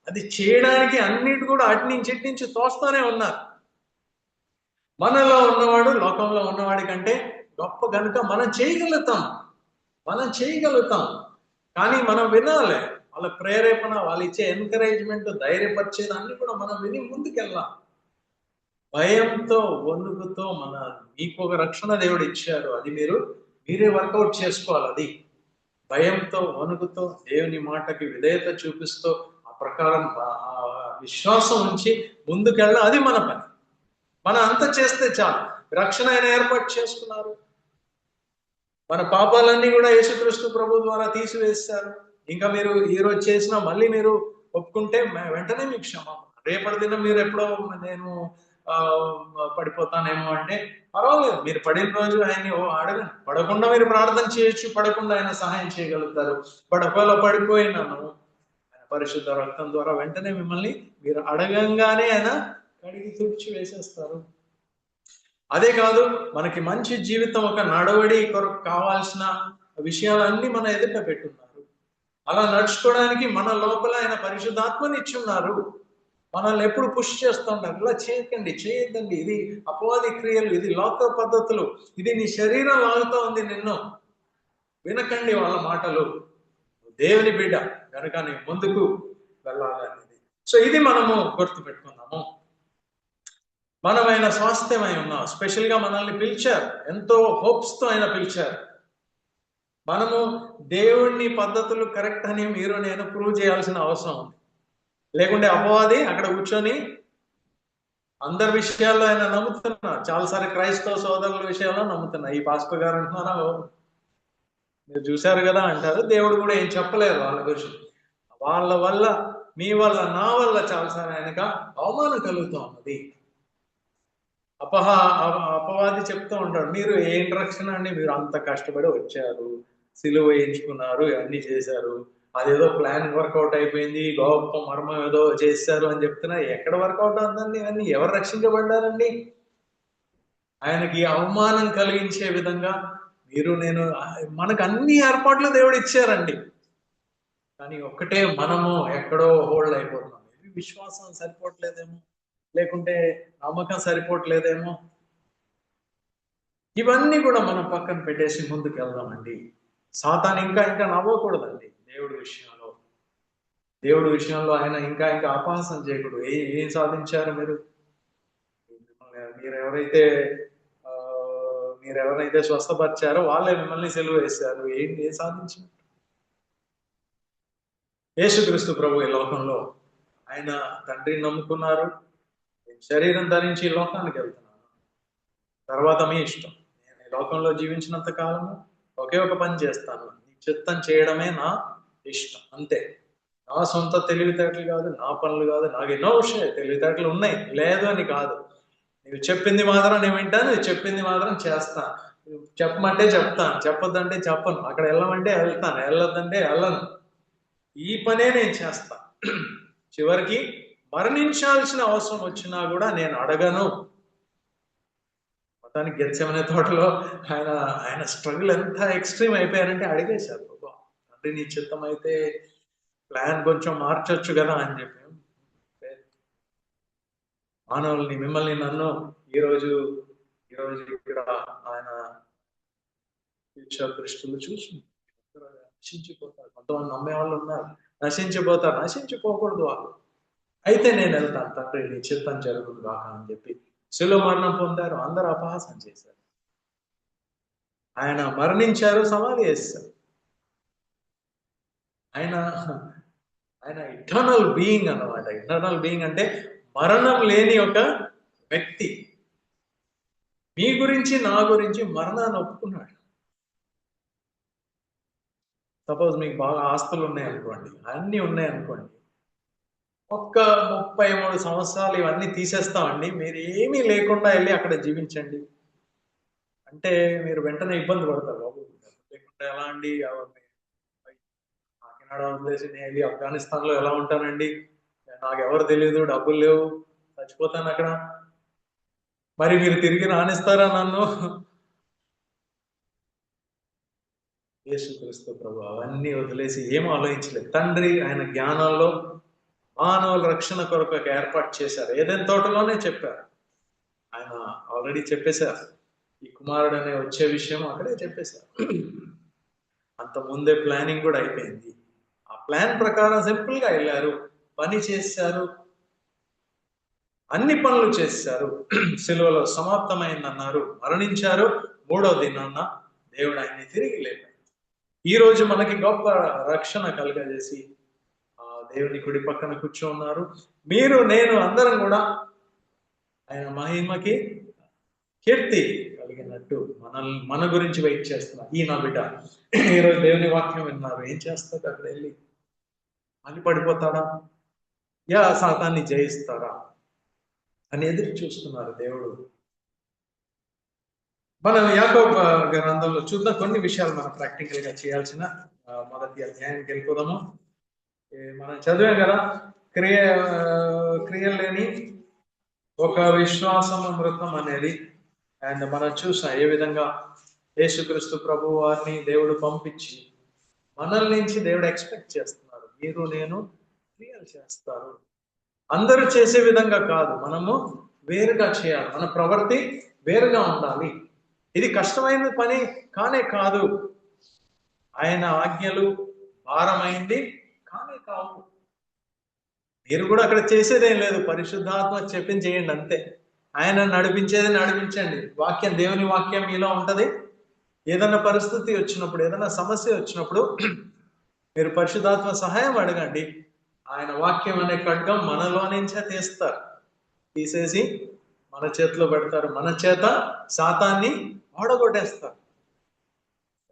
అది చేయడానికి అన్నిటి కూడా అటు నుంచి ఇటు నుంచి తోస్తూనే ఉన్నారు. మనలో ఉన్నవాడు లోకంలో ఉన్నవాడి కంటే గొప్ప కనుక మనం చేయగలుగుతాం. కానీ మనం వినాలి. వాళ్ళ ప్రేరేపణ, వాళ్ళు ఇచ్చే ఎంకరేజ్మెంట్, ధైర్యపరిచేది అన్ని కూడా మనం విని ముందుకెళ్ళాం. భయంతో వణుకుతో మీకు ఒక రక్షణ దేవుడు ఇచ్చారు, అది మీరే వర్కౌట్ చేసుకోవాలి. అది భయంతో వణుకుతో దేవుని మాటకి విధేయత చూపిస్తూ ఆ ప్రకారం విశ్వాసం ఉంచి ముందుకెళ్ళ, అది మన పని. మనం అంత చేస్తే చాలు. రక్షణ ఆయన ఏర్పాటు చేసుకున్నారు. మన పాపాలన్నీ కూడా యేసుక్రీస్తు ప్రభు ద్వారా తీసివేస్తారు. ఇంకా మీరు ఈరోజు చేసినా మళ్ళీ మీరు ఒప్పుకుంటే వెంటనే మీకు క్షమాపణ. రేపటి దినం మీరు ఎప్పుడో నేను పడిపోతానేమో అంటే పర్వాలేదు, మీరు పడిన రోజు ఆయన్ని అడగండి. పడకుండా మీరు ప్రార్థన చేయొచ్చు, పడకుండా ఆయన సహాయం చేయగలుగుతారు. ఒకవేళ పడిపోయినాను, ఆయన పరిశుద్ధ రక్తం ద్వారా వెంటనే మిమ్మల్ని మీరు అడగంగానే ఆయన కడిగి తుడిచి వేసేస్తారు. అదే కాదు, మనకి మంచి జీవితం, ఒక నడవడి కొరకు కావాల్సిన విషయాలన్నీ మన ఎదుట పెట్టున్నారు. అలా నడుచుకోవడానికి మన లోపల ఆయన పరిశుద్ధాత్మని ఇచ్చున్నారు. మనల్ని ఎప్పుడు పుష్ చేస్తుంటారు, ఇలా చేయొద్దండి, ఇది అపవాది క్రియలు, ఇది లోక పద్ధతులు, ఇది నీ శరీరం లాగుతూ ఉంది, నిన్ను వినకండి వాళ్ళ మాటలు, దేవుని బిడ్డ కనుక నీ ముందుకు వెళ్ళాలనేది. సో ఇది మనము గుర్తుపెట్టుకున్నాము. మనమైన స్వాస్థ్యమై ఉన్నాం. స్పెషల్గా మనల్ని పిలిచారు, ఎంతో హోప్స్తో ఆయన పిలిచారు. మనము దేవుణ్ణి పద్ధతులు కరెక్ట్ అని మీరు నేను ప్రూవ్ చేయాల్సిన అవసరం ఉంది. లేకుంటే అపవాది అక్కడ కూర్చొని అందరి విషయాల్లో ఆయన నమ్ముతున్నా. చాలాసారి క్రైస్తవ సోదరుల విషయాల్లో నమ్ముతున్నా. ఈ పాస్టర్ గారు అంటున్నారా, మీరు చూశారు కదా అంటారు. దేవుడు కూడా ఏం చెప్పలేదు వాళ్ళ గురించి. వాళ్ళ వల్ల, మీ వల్ల, నా వల్ల చాలాసారి ఆయనక అవమానం కలుగుతూ ఉన్నది. అపవాది చెప్తూ ఉంటాడు, మీరు ఏం రక్షణ అండి, మీరు అంత కష్టపడి వచ్చారు, సిలువ వేయించుకున్నారు, అన్ని చేశారు, అదేదో ప్లాన్ వర్కౌట్ అయిపోయింది, గొప్ప మర్మం ఏదో చేశారు అని చెప్తున్నా. ఎక్కడ వర్కౌట్ అవుతుందండి? అన్ని ఎవరు రక్షించబడ్డారండి? ఆయనకి అవమానం కలిగించే విధంగా నేను మనకు అన్ని ఏర్పాట్లు దేవుడు ఇచ్చారండి. కానీ ఒక్కటే మనము ఎక్కడో హోల్డ్ అయిపోతున్నాం. విశ్వాసం సరిపోవట్లేదేమో, లేకుంటే నమ్మకం సరిపోవట్లేదేమో. ఇవన్నీ కూడా మనం పక్కన పెట్టేసి ముందుకు వెళ్దామండి. సాతాను ఇంకా నవ్వకూడదండి దేవుడి విషయంలో ఆయన ఇంకా అపహాసం చేయకూడదు. ఏం సాధించారు మీరు ఎవరైతే స్వస్థపరిచారో వాళ్ళే మిమ్మల్ని సిలువ వేశారు, ఏం సాధించారు? యేసుక్రీస్తు ప్రభు ఈ లోకంలో ఆయన తండ్రిని నమ్ముకున్నారు. శరీరం ధరించి ఈ లోకానికి వెళ్తున్నాను, తర్వాత మీ ఇష్టం. నేను ఈ లోకంలో జీవించినంత కాలము ఒకే ఒక పని చేస్తాను, నీ చిత్తం చేయడమే నా ఇష్టం, అంతే. నా సొంత తెలివితేటలు కాదు, నా పనులు కాదు, నాకు ఎన్నో విషయాలు తెలివితేటలు ఉన్నాయి, లేదు అని కాదు. నువ్వు చెప్పింది మాత్రం నేను వింటాను, నువ్వు చెప్పింది మాత్రం చేస్తాను. చెప్పమంటే చెప్తాను, చెప్పొద్దంటే చెప్పను, అక్కడ వెళ్ళమంటే వెళ్తాను, వెళ్ళొద్దంటే వెళ్ళను. ఈ పనే నేను చేస్తాను. చివరికి మరణించాల్సిన అవసరం వచ్చినా కూడా నేను అడగను. మొత్తానికి గెత్సేమనే తోటలో ఆయన ఆయన స్ట్రగుల్ ఎంత ఎక్స్ట్రీమ్ అయిపోయారంటే అడిగేశారు, అంటే నీ చిత్తం అయితే ప్లాన్ కొంచెం మార్చొచ్చు కదా అని చెప్పి. మానవుల్ని, మిమ్మల్ని, నన్ను ఈరోజు ఇక్కడ ఆయన ఫ్యూచర్ దృష్టిలో చూసి నశించిపోతారు. కొంతమంది నమ్మే వాళ్ళు ఉన్నారు, నశించిపోతారు. నశించిపోకూడదు వాళ్ళు. అయితే నేను వెళ్తాను, తండ్రి నీ చిత్తం జరుగుతుంది కాక అని చెప్పి శిలువ మరణం పొందారు. అందరూ అపహాసం చేశారు. ఆయన మరణించారు, సమాధి చేశారు. ఆయన ఆయన ఇటర్నల్ బీయింగ్ అన్నమాట. ఇటర్నల్ బీయింగ్ అంటే మరణం లేని ఒక వ్యక్తి. మీ గురించి, నా గురించి మరణాన్ని ఒప్పుకున్నాడు. సపోజ్ మీకు బాగా ఆస్తులు ఉన్నాయనుకోండి, అన్నీ ఉన్నాయనుకోండి, ఒక్క 33 సంవత్సరాలు ఇవన్నీ తీసేస్తామండి, మీరు ఏమీ లేకుండా వెళ్ళి అక్కడ జీవించండి అంటే మీరు వెంటనే ఇబ్బంది పడతారు. బాబు లేకుండా ఎలా అండి, కాకినాడ వదిలేసి నేను వెళ్ళి ఆఫ్ఘనిస్తాన్లో ఎలా ఉంటానండి, నాకు ఎవరు తెలియదు, డబ్బులు లేవు, చచ్చిపోతాను అక్కడ, మరి మీరు తిరిగి రానిస్తారా నన్ను? యేసుక్రీస్తు ప్రభు అవన్నీ వదిలేసి ఏం ఆలోచించలేదు. తండ్రి ఆయన జ్ఞానంలో మానవుల రక్షణ కొరకు ఏర్పాటు చేశారు. ఏదైనా తోటలోనే చెప్పారు. ఆయన ఆల్రెడీ చెప్పేశారు, ఈ కుమారుడు అనే వచ్చే విషయం అక్కడే చెప్పేశారు. అంత ముందే ప్లానింగ్ కూడా అయిపోయింది. ఆ ప్లాన్ ప్రకారం సింపుల్ గా వెళ్ళారు, పని చేశారు, అన్ని పనులు చేశారు. సిలువలో సమాప్తమైందన్నారు, మరణించారు, 3వ దినాన్న దేవుడు ఆయన్ని తిరిగి లేపారు. ఈ రోజు మనకి గొప్ప రక్షణ కలుగజేసి ఆ దేవుని కుడి పక్కన కూర్చోన్నారు. మీరు, నేను అందరం కూడా ఆయన మహిమకి కీర్తి కలిగినట్టు మన గురించి వెయిట్ చేస్తున్నారు. ఈ నా బిడ్డ ఈరోజు దేవుని వాక్యం విన్నారు, ఏం చేస్తారు? అక్కడ వెళ్ళి మళ్ళీ పడిపోతాడా, యా సాతాన్ని జయిస్తాడా అని ఎదురు చూస్తున్నారు దేవుడు. మనం యాకోబు గ్రంథంలో చూద్దాం కొన్ని విషయాలు మనం ప్రాక్టికల్ గా చేయాల్సిన మొదటి అధ్యాయానికి వెళ్ళిపోదాము. మనం చదివాం కదా, క్రియలు లేని ఒక విశ్వాసం అమృతం అనేది. అండ్ మనం చూసాం ఏ విధంగా యేసుక్రీస్తు ప్రభు వారిని దేవుడు పంపించి మనల్ నుంచి దేవుడు ఎక్స్పెక్ట్ చేస్తున్నారు, మీరు నేను క్రియలు చేస్తారు. అందరూ చేసే విధంగా కాదు, మనము వేరుగా చేయాలి, మన ప్రవృత్తి వేరుగా ఉండాలి. ఇది కష్టమైన పని కానే కాదు, ఆయన ఆజ్ఞలు భారమైంది కానే కావు. మీరు కూడా అక్కడ చేసేదేం లేదు, పరిశుద్ధాత్మ చెప్పింది చేయండి అంతే. ఆయన నడిపించేది నడిపించండి. వాక్యం, దేవుని వాక్యం మీలో ఉంటది. ఏదైనా పరిస్థితి వచ్చినప్పుడు, ఏదైనా సమస్య వచ్చినప్పుడు మీరు పరిశుద్ధాత్మ సహాయం అడగండి. ఆయన వాక్యం అనే ఖడ్గం మనలో నుంచే తీసేసి మన చేతిలో పెడతారు. మన చేత సాతాన్ని ఓడగొట్టేస్తారు.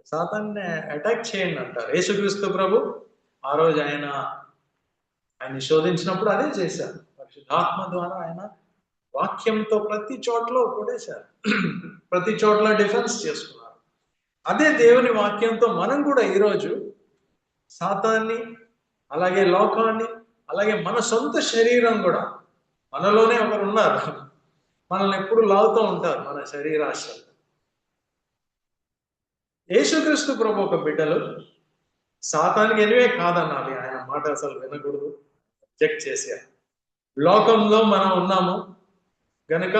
సాతాన్ని అటాక్ చేయండి అంటారు. యేసుక్రీస్తు ప్రభు ఆ రోజు ఆయన్ని శోధించినప్పుడు అదే చేశారు. పరిశుద్ధాత్మ ద్వారా ఆయన వాక్యంతో ప్రతి చోట్ల కొట్టేశారు, ప్రతి చోట్ల డిఫెన్స్ చేసుకున్నారు. అదే దేవుని వాక్యంతో మనం కూడా ఈరోజు సాతాన్ని, అలాగే లోకాన్ని, అలాగే మన సొంత శరీరం కూడా, మనలోనే ఒకరు ఉన్నారు మనల్ని ఎప్పుడు లాగుతూ ఉంటారు, మన శరీరాశలు. యేసుక్రీస్తు ప్రభు ఒక బిడ్డలు సాతానికి ఎనివే కాదనాలి, ఆయన మాట అసలు వినకూడదు, రిజెక్ట్ చేశారు. లోకంలో మనం ఉన్నాము గనుక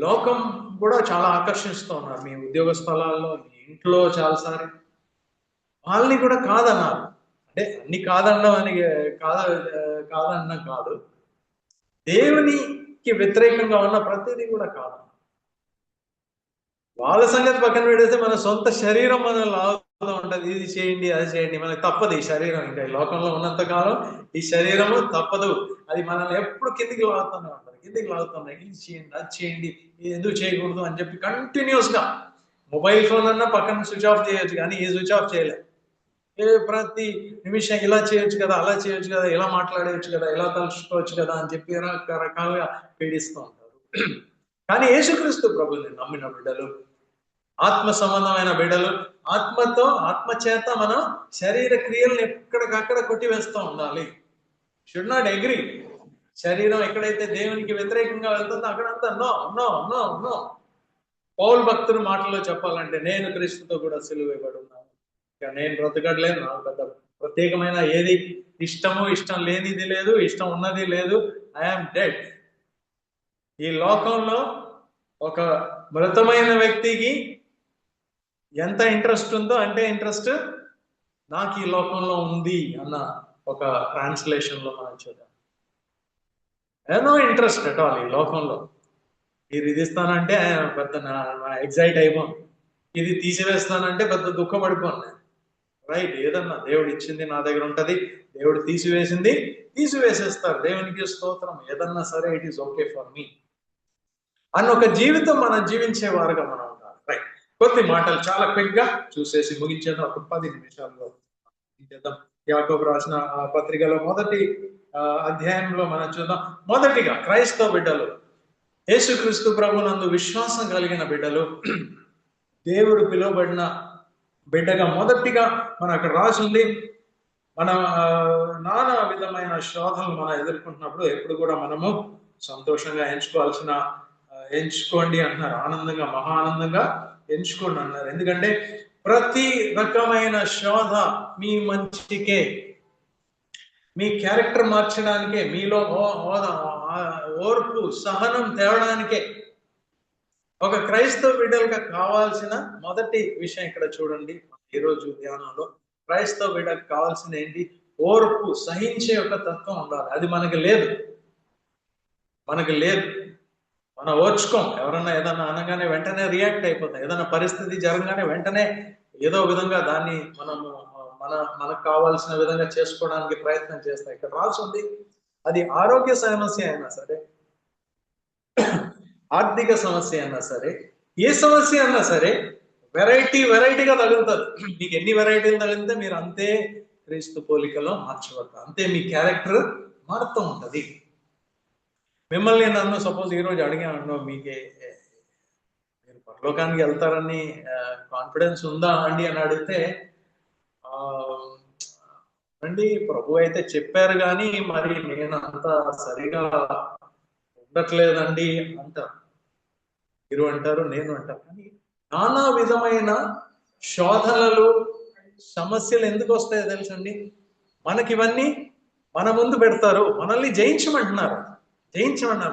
లోకం కూడా చాలా ఆకర్షిస్తూ ఉన్నారు. మీ ఉద్యోగ స్థలాల్లో, మీ ఇంట్లో చాలాసారి వాళ్ళని కూడా కాదన్నారు. అంటే అన్ని కాదనడం అని కాదనడం కాదు, దేవునికి వ్యతిరేకంగా ఉన్న ప్రతిదీ కూడా కాదు. వాళ్ళ సంగతి పక్కన పెడితే మన సొంత శరీరం మనం ఉంటది, ఇది చేయండి అది చేయండి, మనకి తప్పదు. ఈ శరీరం ఇంకా ఈ లోకంలో ఉన్నంత కాలం ఈ శరీరము తప్పదు. అది మనల్ని ఎప్పుడు కిందికి లాగుతూనే ఉంటది, కిందికి లాగుతున్నాయి. ఇది చేయండి అది చేయండి, ఇది ఎందుకు చేయకూడదు అని చెప్పి కంటిన్యూస్ గా. మొబైల్ ఫోన్ అన్నా పక్కన స్విచ్ ఆఫ్ చేయొచ్చు, కానీ ఈ స్విచ్ ఆఫ్ చేయలేదు. ప్రతి నిమిషం ఇలా చేయొచ్చు కదా, అలా చేయొచ్చు కదా, ఇలా మాట్లాడేయచ్చు కదా, ఇలా తలుచుకోవచ్చు కదా అని చెప్పి రకరకాలుగా పీడిస్తూ ఉంటారు. కానీ యేసుక్రీస్తు ప్రభుని నమ్మిన బిడ్డలు, ఆత్మ సంబంధమైన బిడ్డలు, ఆత్మతో ఆత్మ చేత మనం శరీర క్రియలను ఎక్కడికక్కడ కొట్టివేస్తూ ఉండాలి. Should not agree. శరీరం ఎక్కడైతే దేవునికి వ్యతిరేకంగా వెళ్తుందో అక్కడంతా నో నో నో నో. పౌలు భక్తుడు మాటల్లో చెప్పాలంటే, నేను క్రీస్తుతో కూడా సిలువేయబడి ఉన్నాను, ఇక నేను బ్రతకట్లేదు, నాకు పెద్ద ప్రత్యేకమైన ఏది ఇష్టం లేనిది లేదు, ఇష్టం ఉన్నది లేదు. I'm dead. ఈ లోకంలో ఒక మృతమైన వ్యక్తికి ఎంత ఇంట్రెస్ట్ ఉందో అంటే ఇంట్రెస్ట్ నాకు ఈ లోకంలో ఉంది అన్న ఒక ట్రాన్స్లేషన్ లో మనం చూద్దాం. ఏదో ఇంట్రెస్ట్ అట్ ఆల్ ఈ లోకంలో. మీరు ఇది ఇస్తానంటే పెద్ద ఎగ్జైట్ అయిపోను, ఇది తీసివేస్తానంటే పెద్ద దుఃఖపడిపోను. రైట్, ఏదన్నా దేవుడు ఇచ్చింది నా దగ్గర ఉంటది, దేవుడు తీసివేసింది తీసివేసేస్తారు. దేవునికి స్తోత్రం. ఏదన్నా సరే it is okay for me అన్న ఒక జీవితం మనం జీవించేవారుగా మనం ఉండాలి. రైట్, కొద్ది మాటలు చాలా క్విక్ గా చూసేసి ముగించేద్దాం. ఒక 10 నిమిషాల్లో ముగించేద్దాం. యాకోబు రాసిన పత్రికలో మొదటి అధ్యాయంలో మనం చూద్దాం. మొదటిగా క్రైస్తవ బిడ్డలు, యేసుక్రీస్తు ప్రభునందు విశ్వాసం కలిగిన బిడ్డలు, దేవుడు పిలువబడిన బిడ్డగా మొదటిగా మనం అక్కడ రాసింది, మన నానా విధమైన శోధనలు మనం ఎదుర్కొంటున్నప్పుడు ఎప్పుడు కూడా మనము సంతోషంగా ఎంచుకోండి అంటున్నారు. ఆనందంగా, మహా ఆనందంగా ఎంచుకోండి అన్నారు. ఎందుకంటే ప్రతి రకమైన శోధ మీ మంచికే, మీ క్యారెక్టర్ మార్చడానికే, మీలో ఓర్పు సహనం తేవడానికే. ఒక క్రైస్తవ బిడ్డలుగా కావాల్సిన మొదటి విషయం ఇక్కడ చూడండి. ఈరోజు ధ్యానంలో క్రైస్తవ బిడ్డకు కావాల్సిన ఏంటి? ఓర్పు, సహించే ఒక తత్వం ఉండాలి. అది మనకి లేదు. మనం ఓర్చుకోం. ఎవరన్నా ఏదన్నా అనగానే వెంటనే రియాక్ట్ అయిపోతాం. ఏదైనా పరిస్థితి జరగగానే వెంటనే ఏదో విధంగా దాన్ని మనకు కావాల్సిన విధంగా చేసుకోవడానికి ప్రయత్నం చేస్తాం. ఇక్కడ రాసుంది, అది ఆరోగ్య సమస్య అయినా సరే, ఆర్థిక సమస్య అయినా సరే, ఏ సమస్య అయినా సరే వెరైటీగా తగులుతుంది. మీకు ఎన్ని వెరైటీలు తగిలితే మీరు అంతే క్రీస్తు పోలికలో మార్చబడతారు, అంతే మీ క్యారెక్టర్ మారుతూ ఉంటది. మిమ్మల్ని నన్ను సపోజ్ ఈరోజు అడిగాను, మీకే మీరు పరలోకానికి వెళ్తారని కాన్ఫిడెన్స్ ఉందా అండి అని అడిగితే, అండి ప్రభు అయితే చెప్పారు కానీ మరి నేను అంత సరిగా ఉండట్లేదండి అంటారు. మీరు అంటారు, నేను అంటారు. కానీ నానా విధమైన శోధనలు, సమస్యలు ఎందుకు వస్తాయో తెలుసండి? మనకి ఇవన్నీ మన ముందు పెడతారు, మనల్ని జయించమంటున్నారు,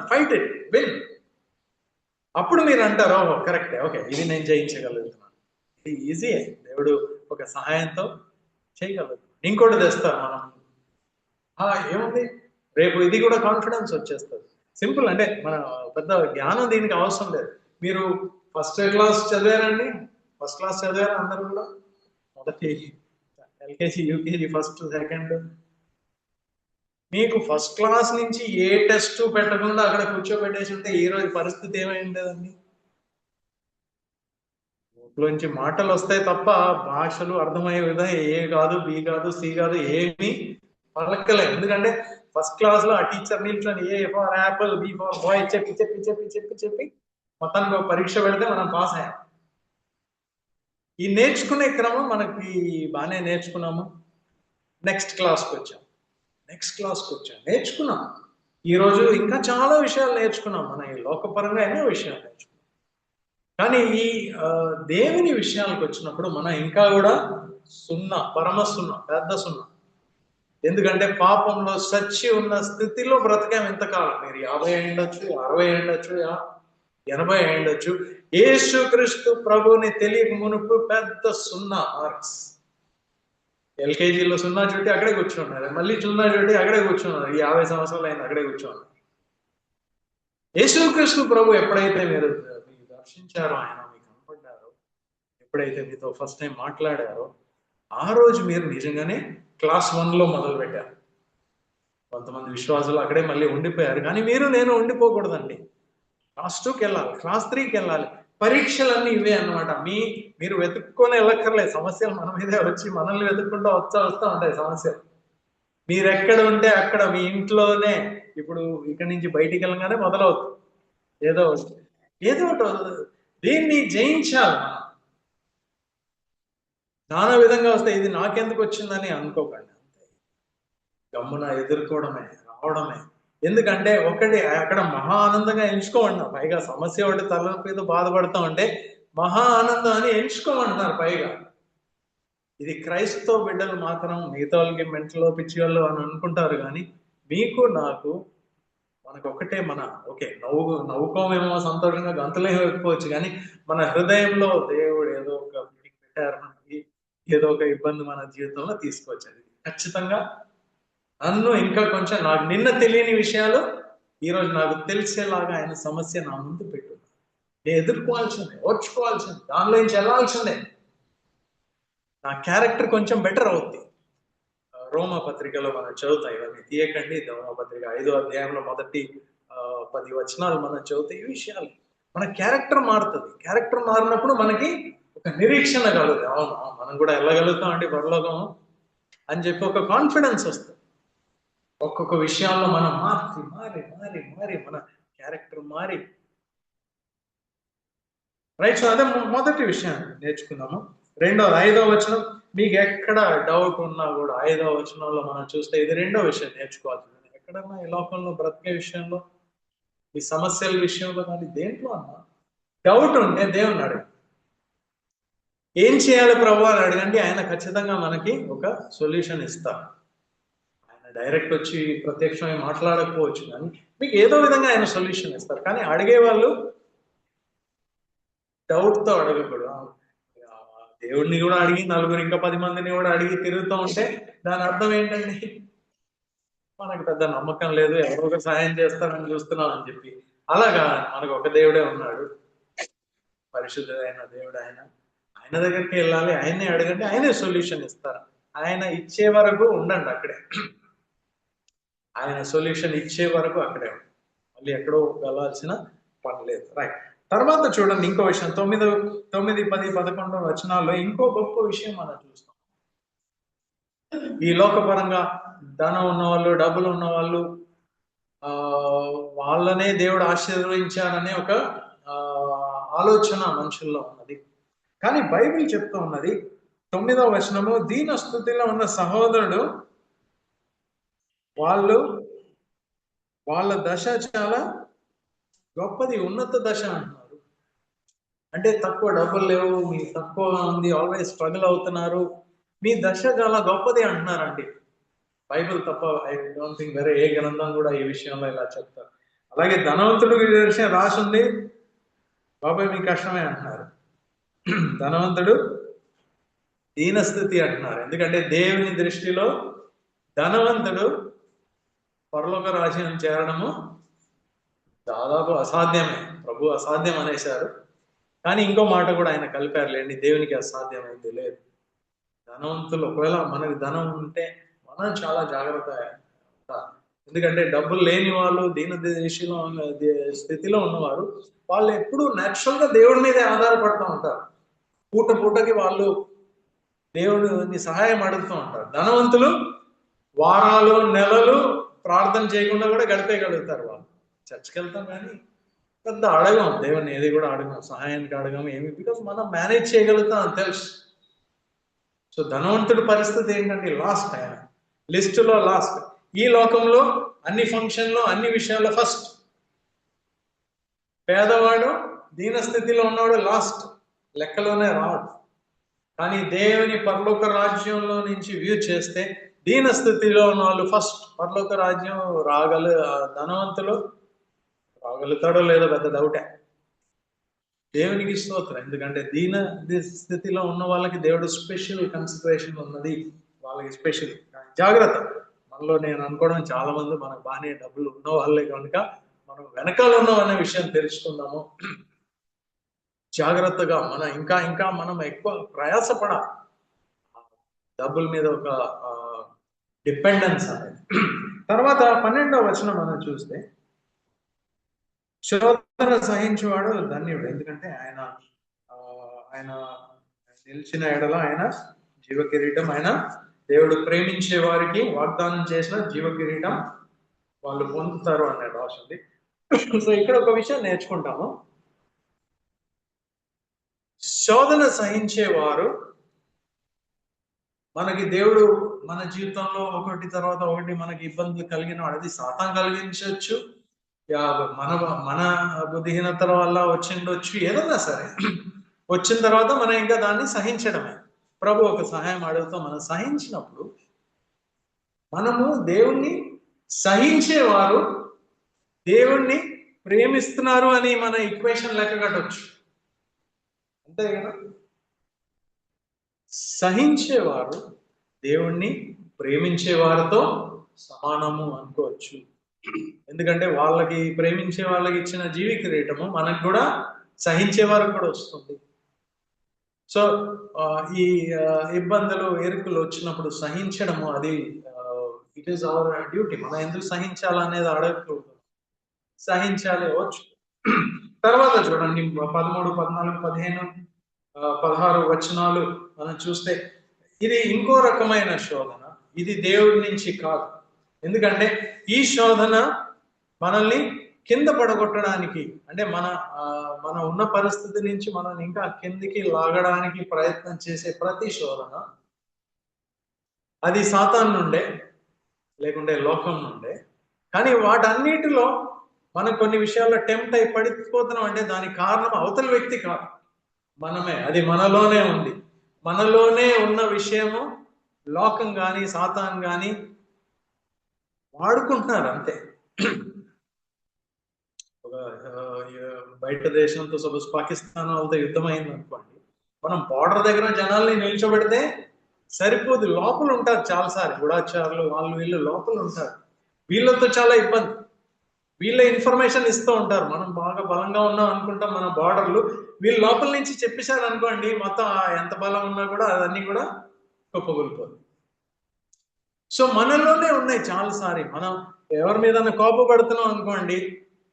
ఫైట్ ఇట్, విన్. అప్పుడు మీరు అంటారు, ఓహో కరెక్టే, ఓకే ఇది నేను జయించగలుగుతున్నాను, ఇది ఈజీయే, దేవుడు ఒక సహాయంతో చేయగలుగుతాం. ఇంకోటి తెస్తారు మనం, ఏముంది రేపు ఇది కూడా కాన్ఫిడెన్స్ వచ్చేస్తుంది. సింపుల్. అంటే మన పెద్ద జ్ఞానం దీనికి అవసరం లేదు. మీరు ఫస్ట్ క్లాస్ చదివారండి? ఫస్ట్ క్లాస్ చదివారా అందరూ కూడా? మొదటి ఎల్కేజీ, యూకేజీ, ఫస్ట్, సెకండ్. మీకు ఫస్ట్ క్లాస్ నుంచి ఏ టెస్ట్ పెట్టకుండా అక్కడ కూర్చోబెట్టేసి ఉంటే ఈ రోజు పరిస్థితి ఏమై ఉండేదండి? నుంచి మాటలు వస్తాయి తప్ప భాషలు అర్థమయ్యే విధంగా ఏ కాదు, బి కాదు, సి కాదు, ఏమి పలకలేదు. ఎందుకంటే ఫస్ట్ క్లాస్ లో ఆ టీచర్ నిల్చొని A for apple, B for boy చెప్పి చెప్పి చెప్పి చెప్పి చెప్పి మొత్తానికి ఒక పరీక్ష పెడితే మనం పాస్ అయ్యాం. ఈ నేర్చుకునే క్రమం మనకి బాగానే నేర్చుకున్నాము. నెక్స్ట్ క్లాస్కి వచ్చాం, నేర్చుకున్నాం. ఈరోజు ఇంకా చాలా విషయాలు నేర్చుకున్నాం. మన ఈ లోకపరంగా ఎన్నో విషయాలు నేర్చుకున్నాం. కానీ ఈ దేవుని విషయాలకు వచ్చినప్పుడు మనం ఇంకా కూడా పరమ సున్నా, పెద్ద సున్నా. ఎందుకంటే పాపంలో సచ్చి ఉన్న స్థితిలో బ్రతకాం ఇంతకాలం. మీరు 50 అయ్యుండొచ్చు, 60 అయ్యుండొచ్చు, 80 అయ్యుండొచ్చు. యేసుక్రీస్తు ప్రభుని తెలియక మునుపు పెద్ద 0 మార్క్స్. ఎల్కేజీలో 0 చుట్టి అక్కడే కూర్చున్నారు, మళ్ళీ 0 చుట్టి అక్కడే కూర్చున్నారు. ఈ 50 సంవత్సరాలు అయింది అక్కడే కూర్చున్నారు. యేసుక్రీస్తు ప్రభు ఎప్పుడైతే మీరు దర్శించారో, ఆయన మీకు కనపడ్డారో, ఎప్పుడైతే మీతో ఫస్ట్ టైం మాట్లాడారో ఆ రోజు మీరు నిజంగానే క్లాస్ 1లో మొదలు పెట్టారు. కొంతమంది విశ్వాసులు అక్కడే మళ్ళీ ఉండిపోయారు. కానీ మీరు నేను ఉండిపోకూడదండి. క్లాస్ 2కి వెళ్ళాలి, క్లాస్ 3కి వెళ్ళాలి. పరీక్షలన్నీ ఇవే అన్నమాట. మీరు వెతుక్కొని వెళ్ళక్కర్లేదు. సమస్యలు మన మీదే వచ్చి మనల్ని వెతుక్కుంటూ వస్తూ ఉంటాయి సమస్యలు. మీరు ఎక్కడ ఉంటే అక్కడ మీ ఇంట్లోనే, ఇప్పుడు ఇక్కడి నుంచి బయటికి వెళ్ళగానే మొదలవుతుంది ఏదో ఒకటి. దీన్ని జయించాలి మనం. నానా విధంగా వస్తే ఇది నాకెందుకు వచ్చిందని అనుకోకండి. అంతే, గమ్మున ఎదుర్కోవడమే, రావడమే. ఎందుకంటే ఒకటి అక్కడ మహా ఆనందంగా ఎంచుకోమంటున్నారు. పైగా సమస్య ఒకటి తలపేదో బాధపడతా ఉంటే మహా ఆనందం అని ఎంచుకోమంటున్నారు. పైగా ఇది క్రైస్తవ బిడ్డలు మాత్రం మిగతా వాళ్ళకి మెంటలో పిచ్చి వాళ్ళు అని అనుకుంటారు. కానీ మీకు నాకు మనకు ఒకటే ఓకే నవ్వుకోమేమో, సంతోషంగా గంతులేమో ఎక్కువచ్చు, కానీ మన హృదయంలో దేవుడు ఏదో ఒక పెట్టారు మనకి, ఏదో ఒక ఇబ్బంది మన జీవితంలో తీసుకొచ్చేది. ఖచ్చితంగా నన్ను ఇంకా కొంచెం నాకు నిన్న తెలియని విషయాలు ఈరోజు నాకు తెలిసేలాగా ఆయన సమస్య నా ముందు పెట్టున్నాను. నేను ఎదుర్కోవాల్సిందే, ఓర్చుకోవాల్సిందే, దానిలో నుంచి వెళ్ళాల్సిందే. నా క్యారెక్టర్ కొంచెం బెటర్ అవుద్ది. రోమా పత్రికలో మనం చదువుతాం ఇవన్నీ, తీయకండి. రోమా పత్రిక 5వ అధ్యాయంలో మొదటి 10 వచనాలు మనం చదివితే ఈ విషయాలు మన క్యారెక్టర్ మారుతుంది. క్యారెక్టర్ మారినప్పుడు మనకి ఒక నిరీక్షణ కలుగుతుంది. అవును, మనం కూడా వెళ్ళగలుగుతాం అండి పరలోకం అని చెప్పి ఒక కాన్ఫిడెన్స్ వస్తుంది. ఒక్కొక్క విషయాల్లో మనం మారి మన క్యారెక్టర్ మారి, రైట్. సో అదే మొదటి విషయం నేర్చుకున్నాము. 5వ వచనం, మీకు ఎక్కడ డౌట్ ఉన్నా కూడా 5వ వచనంలో మనం చూస్తే ఇది 2వ విషయం నేర్చుకోవాల్సింది. ఎక్కడన్నా ఈ లోకంలో బ్రతికే విషయంలో, ఈ సమస్యల విషయంలో, కానీ దేంట్లో అన్నా డౌట్ ఉంటే దేవుణ్ణి అడగండి. ఏం చేయాలి ప్రభు అని అడగండి. ఆయన ఖచ్చితంగా మనకి ఒక సొల్యూషన్ ఇస్తారు. ఆయన డైరెక్ట్ వచ్చి ప్రత్యక్షమై మాట్లాడకపోవచ్చు, కానీ మీకు ఏదో విధంగా ఆయన సొల్యూషన్ ఇస్తారు. కానీ అడిగే వాళ్ళు డౌట్తో అడగకూడదు. దేవుడిని కూడా అడిగి, నలుగురు ఇంకా 10 మందిని కూడా అడిగి తిరుగుతూ ఉంటే దాని అర్థం ఏంటండి? మనకు పెద్ద నమ్మకం లేదు, ఎవరో ఒక సాయం చేస్తారని చూస్తున్నాం అని చెప్పి. అలాగా మనకు ఒక దేవుడే ఉన్నాడు, పరిశుద్ధుడైన దేవుడు. ఆయన దగ్గరికి వెళ్ళాలి, ఆయన్నే అడగండి, ఆయనే సొల్యూషన్ ఇస్తారు. ఆయన ఇచ్చే వరకు ఉండండి అక్కడే. ఆయన సొల్యూషన్ ఇచ్చే వరకు అక్కడే ఉండండి, మళ్ళీ ఎక్కడో వెళ్ళాల్సిన పని లేదు. రైట్. తర్వాత చూడండి ఇంకో విషయం, 9, 10, 11 వచనాల్లో ఇంకో గొప్ప విషయం మనం చూస్తాం. ఈ లోకపరంగా ధనం ఉన్నవాళ్ళు, డబ్బులు ఉన్నవాళ్ళు, వాళ్ళనే దేవుడు ఆశీర్వదించారనే ఒక ఆలోచన మనుషుల్లో ఉన్నది. కానీ బైబిల్ చెప్తూ ఉన్నది 9వ వచనము, దీన స్థితిలో ఉన్న సహోదరుడు వాళ్ళ దశ చాలా గొప్పది, ఉన్నత దశ అంటున్నారు. అంటే తక్కువ డబ్బులు లేవు, మీ తక్కువగా ఉంది, ఆల్వేస్ స్ట్రగుల్ అవుతున్నారు, మీ దశ చాలా గొప్పది అంటున్నారండి. బైబిల్ తప్ప ఐ డోంట్ థింక్ వేరే ఏ గ్రంథం కూడా ఈ విషయంలో ఇలా చెప్తారు. అలాగే ధనవంతుడు విషయం రాసుంది, బాబాయ్ మీ కష్టమే అంటున్నారు. ధనవంతుడు దీనస్థితి అంటున్నారు. ఎందుకంటే దేవుని దృష్టిలో ధనవంతుడు పరలోక రాజ్యం చేరడము దాదాపు అసాధ్యమే. ప్రభు అసాధ్యం అనేశారు, కానీ ఇంకో మాట కూడా ఆయన కలిపారు లేండి, దేవునికి అసాధ్యమైంది లేదు. ధనవంతులు, ఒకవేళ మనకి ధనం ఉంటే మనం చాలా జాగ్రత్త. ఎందుకంటే డబ్బులు లేని వాళ్ళు, దీన స్థితిలో ఉన్నవారు, వాళ్ళు ఎప్పుడు న్యాచురల్ గా దేవుడి మీదే ఆధారపడుతూ ఉంటారు. పూటకి వాళ్ళు దేవుడిని సహాయం అడుగుతూ ఉంటారు. ధనవంతులు వారాలు, నెలలు ప్రార్థన చేయకుండా కూడా గడిపేయగలుగుతారు. వాళ్ళు చర్చికి వెళ్తాం కానీ పెద్ద అడగం, దేవుడిని ఏది కూడా అడగం, సహాయానికి అడగం ఏమి, బికాస్ మనం మేనేజ్ చేయగలుగుతాం అని తెలుసు. సో ధనవంతుడి పరిస్థితి ఏంటంటే లాస్ట్, ఆయన లిస్టులో లాస్ట్. ఈ లోకంలో అన్ని ఫంక్షన్లో, అన్ని విషయాల్లో ఫస్ట్. పేదవాడు, దీనస్థితిలో ఉన్నవాడు లాస్ట్, లెక్కలోనే రాడు. కానీ దేవుని పరలోక రాజ్యంలో నుంచి వ్యూ చేస్తే దీనస్థితిలో ఉన్న వాళ్ళు ఫస్ట్. పరలోక రాజ్యం ధనవంతులు రాగలుగుతాడో లేదో పెద్ద డౌటే. దేవునికి స్తోత్రం. ఎందుకంటే దీన స్థితిలో ఉన్న వాళ్ళకి దేవుడు స్పెషల్ కన్సిడరేషన్ ఉన్నది, వాళ్ళకి స్పెషల్. జాగ్రత్త, మనలో నేను అనుకోవడం చాలా మంది మనకు బాగానే డబ్బులు ఉన్న వాళ్ళే కనుక మనం వెనకాల ఉన్నాం అనే విషయం తెలుసుకుందాము. జాగ్రత్తగా ఇంకా ఇంకా మనం ఎక్కువ ప్రయాసపడాలి. డబ్బుల మీద ఒక డిపెండెన్స్ అనేది. తర్వాత 12వ వచనం మనం చూస్తే, శోధన సహించువాడు ధన్యుడు, ఎందుకంటే ఆయన నిలిచిన ఎడల ఆయన జీవ కిరీటం, ఆయన దేవుడు ప్రేమించే వారికి వాగ్దానం చేసిన జీవ కిరీటం వాళ్ళు పొందుతారు అనే రాసింది. సో ఇక్కడ ఒక విషయం నేర్చుకుంటాము. శోధన సహించేవారు, మనకి దేవుడు మన జీవితంలో ఒకటి తర్వాత ఒకటి మనకి ఇబ్బందులు కలిగిన వాడు, అది సాతాను కలిగించవచ్చు, మన మన బుద్ధిహీనతల వల్ల వచ్చిండొచ్చు, ఏదన్నా సరే. వచ్చిన తర్వాత మనం ఇంకా దాన్ని సహించడమే. ప్రభు ఒక సహాయం అడుగుతాం. మనం సహించినప్పుడు మనము దేవుణ్ణి సహించేవారు దేవుణ్ణి ప్రేమిస్తున్నారు అని మన ఈక్వేషన్ లెక్క కట్టవచ్చు, అంతే కదా. సహించేవారు దేవుణ్ణి ప్రేమించే వారితో సమానము అనుకోవచ్చు. ఎందుకంటే వాళ్ళకి ప్రేమించే వాళ్ళకి ఇచ్చిన జీవి కిరీటము మనకు కూడా సహించే వారికి కూడా వస్తుంది. సో ఈ ఇబ్బందులు ఎరుకులు వచ్చినప్పుడు సహించడము, అది ఇట్ ఈస్ అవర్ డ్యూటీ. మనం ఎందుకు సహించాలనేది అడగకూడదు, సహించాలి వచ్చు. తర్వాత చూడండి 13, 14, 15, 16 వచనాలు మనం చూస్తే, ఇది ఇంకో రకమైన శోధన. ఇది దేవుడి నుంచి కాదు. ఎందుకంటే ఈ శోధన మనల్ని కింద పడగొట్టడానికి, అంటే మన ఉన్న పరిస్థితి నుంచి మనల్ని ఇంకా కిందికి లాగడానికి ప్రయత్నం చేసే ప్రతి శోధన, అది సాతాను నుండే లేకుంటే లోకం నుండే. కానీ వాటన్నిటిలో మనం కొన్ని విషయాల్లో టెంప్ట్ అయి పడిపోతున్నాం అంటే దానికి కారణం అవతల వ్యక్తి కాదు, మనమే. అది మనలోనే ఉంది. మనలోనే ఉన్న విషయము లోకం కానీ సాతాను కానీ వాడుకుంటున్నారు, అంతే. ఒక బయట దేశంతో, సపోజ్ పాకిస్తాన్ వాళ్ళతో యుద్ధం అయింది అనుకోండి, మనం బార్డర్ దగ్గర జనాల్ని నిల్చోబెడితే సరిపోదు, లోపల ఉంటారు చాలాసార్లు గూఢాచారులు, వాళ్ళు వీళ్ళు లోపల ఉంటారు. వీళ్ళతో చాలా ఇబ్బంది. వీళ్ళ ఇన్ఫర్మేషన్ ఇస్తూ ఉంటారు. మనం బాగా బలంగా ఉన్నాం అనుకుంటాం మన బార్డర్లు, వీళ్ళు లోపల నుంచి చెప్పేశారు అనుకోండి, మొత్తం ఎంత బలం ఉన్నా కూడా అదన్నీ కూడా కుప్పగొలిపోదు. సో మనలోనే ఉన్నాయి చాలాసారి. మనం ఎవరి మీద కోపపడుతున్నాం అనుకోండి,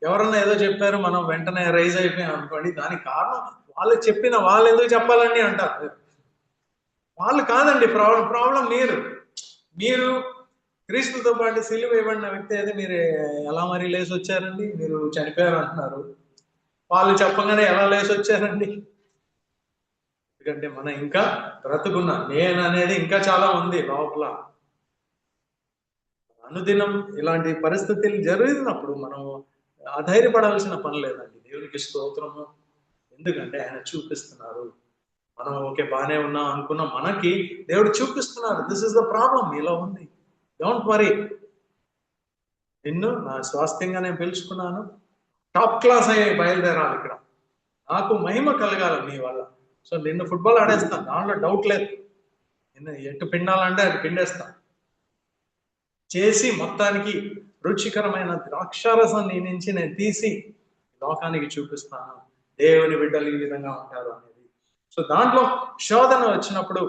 ఎవరన్నా ఏదో చెప్పారు, మనం వెంటనే రైజ్ అయిపోయాం అనుకోండి, దానికి కారణం వాళ్ళు ఎందుకు చెప్పాలని అంటారు. వాళ్ళు కాదండి ప్రాబ్లం మీరు క్రీస్తుతో పాటు సిలువ ఇవ్వబడిన వ్యక్తి అయితే మీరు ఎలా మరి లేసి వచ్చారండి? మీరు చనిపోయారు అంటున్నారు, వాళ్ళు చెప్పగానే ఎలా లేసి వచ్చారండి? ఎందుకంటే మనం ఇంకా బ్రతుకున్నా, నేను అనేది ఇంకా చాలా ఉంది లోపల. అనుదినం ఇలాంటి పరిస్థితులు జరిగినప్పుడు మనం అధైర్యపడాల్సిన పని లేదండి. దేవునికి స్తోత్రము. ఎందుకంటే ఆయన చూపిస్తున్నారు. మనం ఓకే బాగానే ఉన్నాం అనుకున్న మనకి దేవుడు చూపిస్తున్నారు, దిస్ ఇస్ ద ప్రాబ్లం, ఇలా ఉంది, డోంట్ వరీ, నిన్ను నా స్వాస్థ్యంగా నేను పిలుచుకున్నాను, టాప్ క్లాస్ అయ్యి బయలుదేరాలి, ఇక్కడ నాకు మహిమ కలగాలి నీ వల్ల. సో నిన్ను ఫుట్బాల్ ఆడేస్తాను, దాంట్లో డౌట్ లేదు. నిన్ను ఎటు పిండాలంటే అది పిండేస్తాను చేసి, మొత్తానికి రుచికరమైన ద్రాక్షారసం నీ నుంచి నేను తీసి లోకానికి చూపిస్తాను, దేవుని బిడ్డలు ఈ విధంగా ఉంటారు అనేది. సో దాంట్లో శోధన వచ్చినప్పుడు,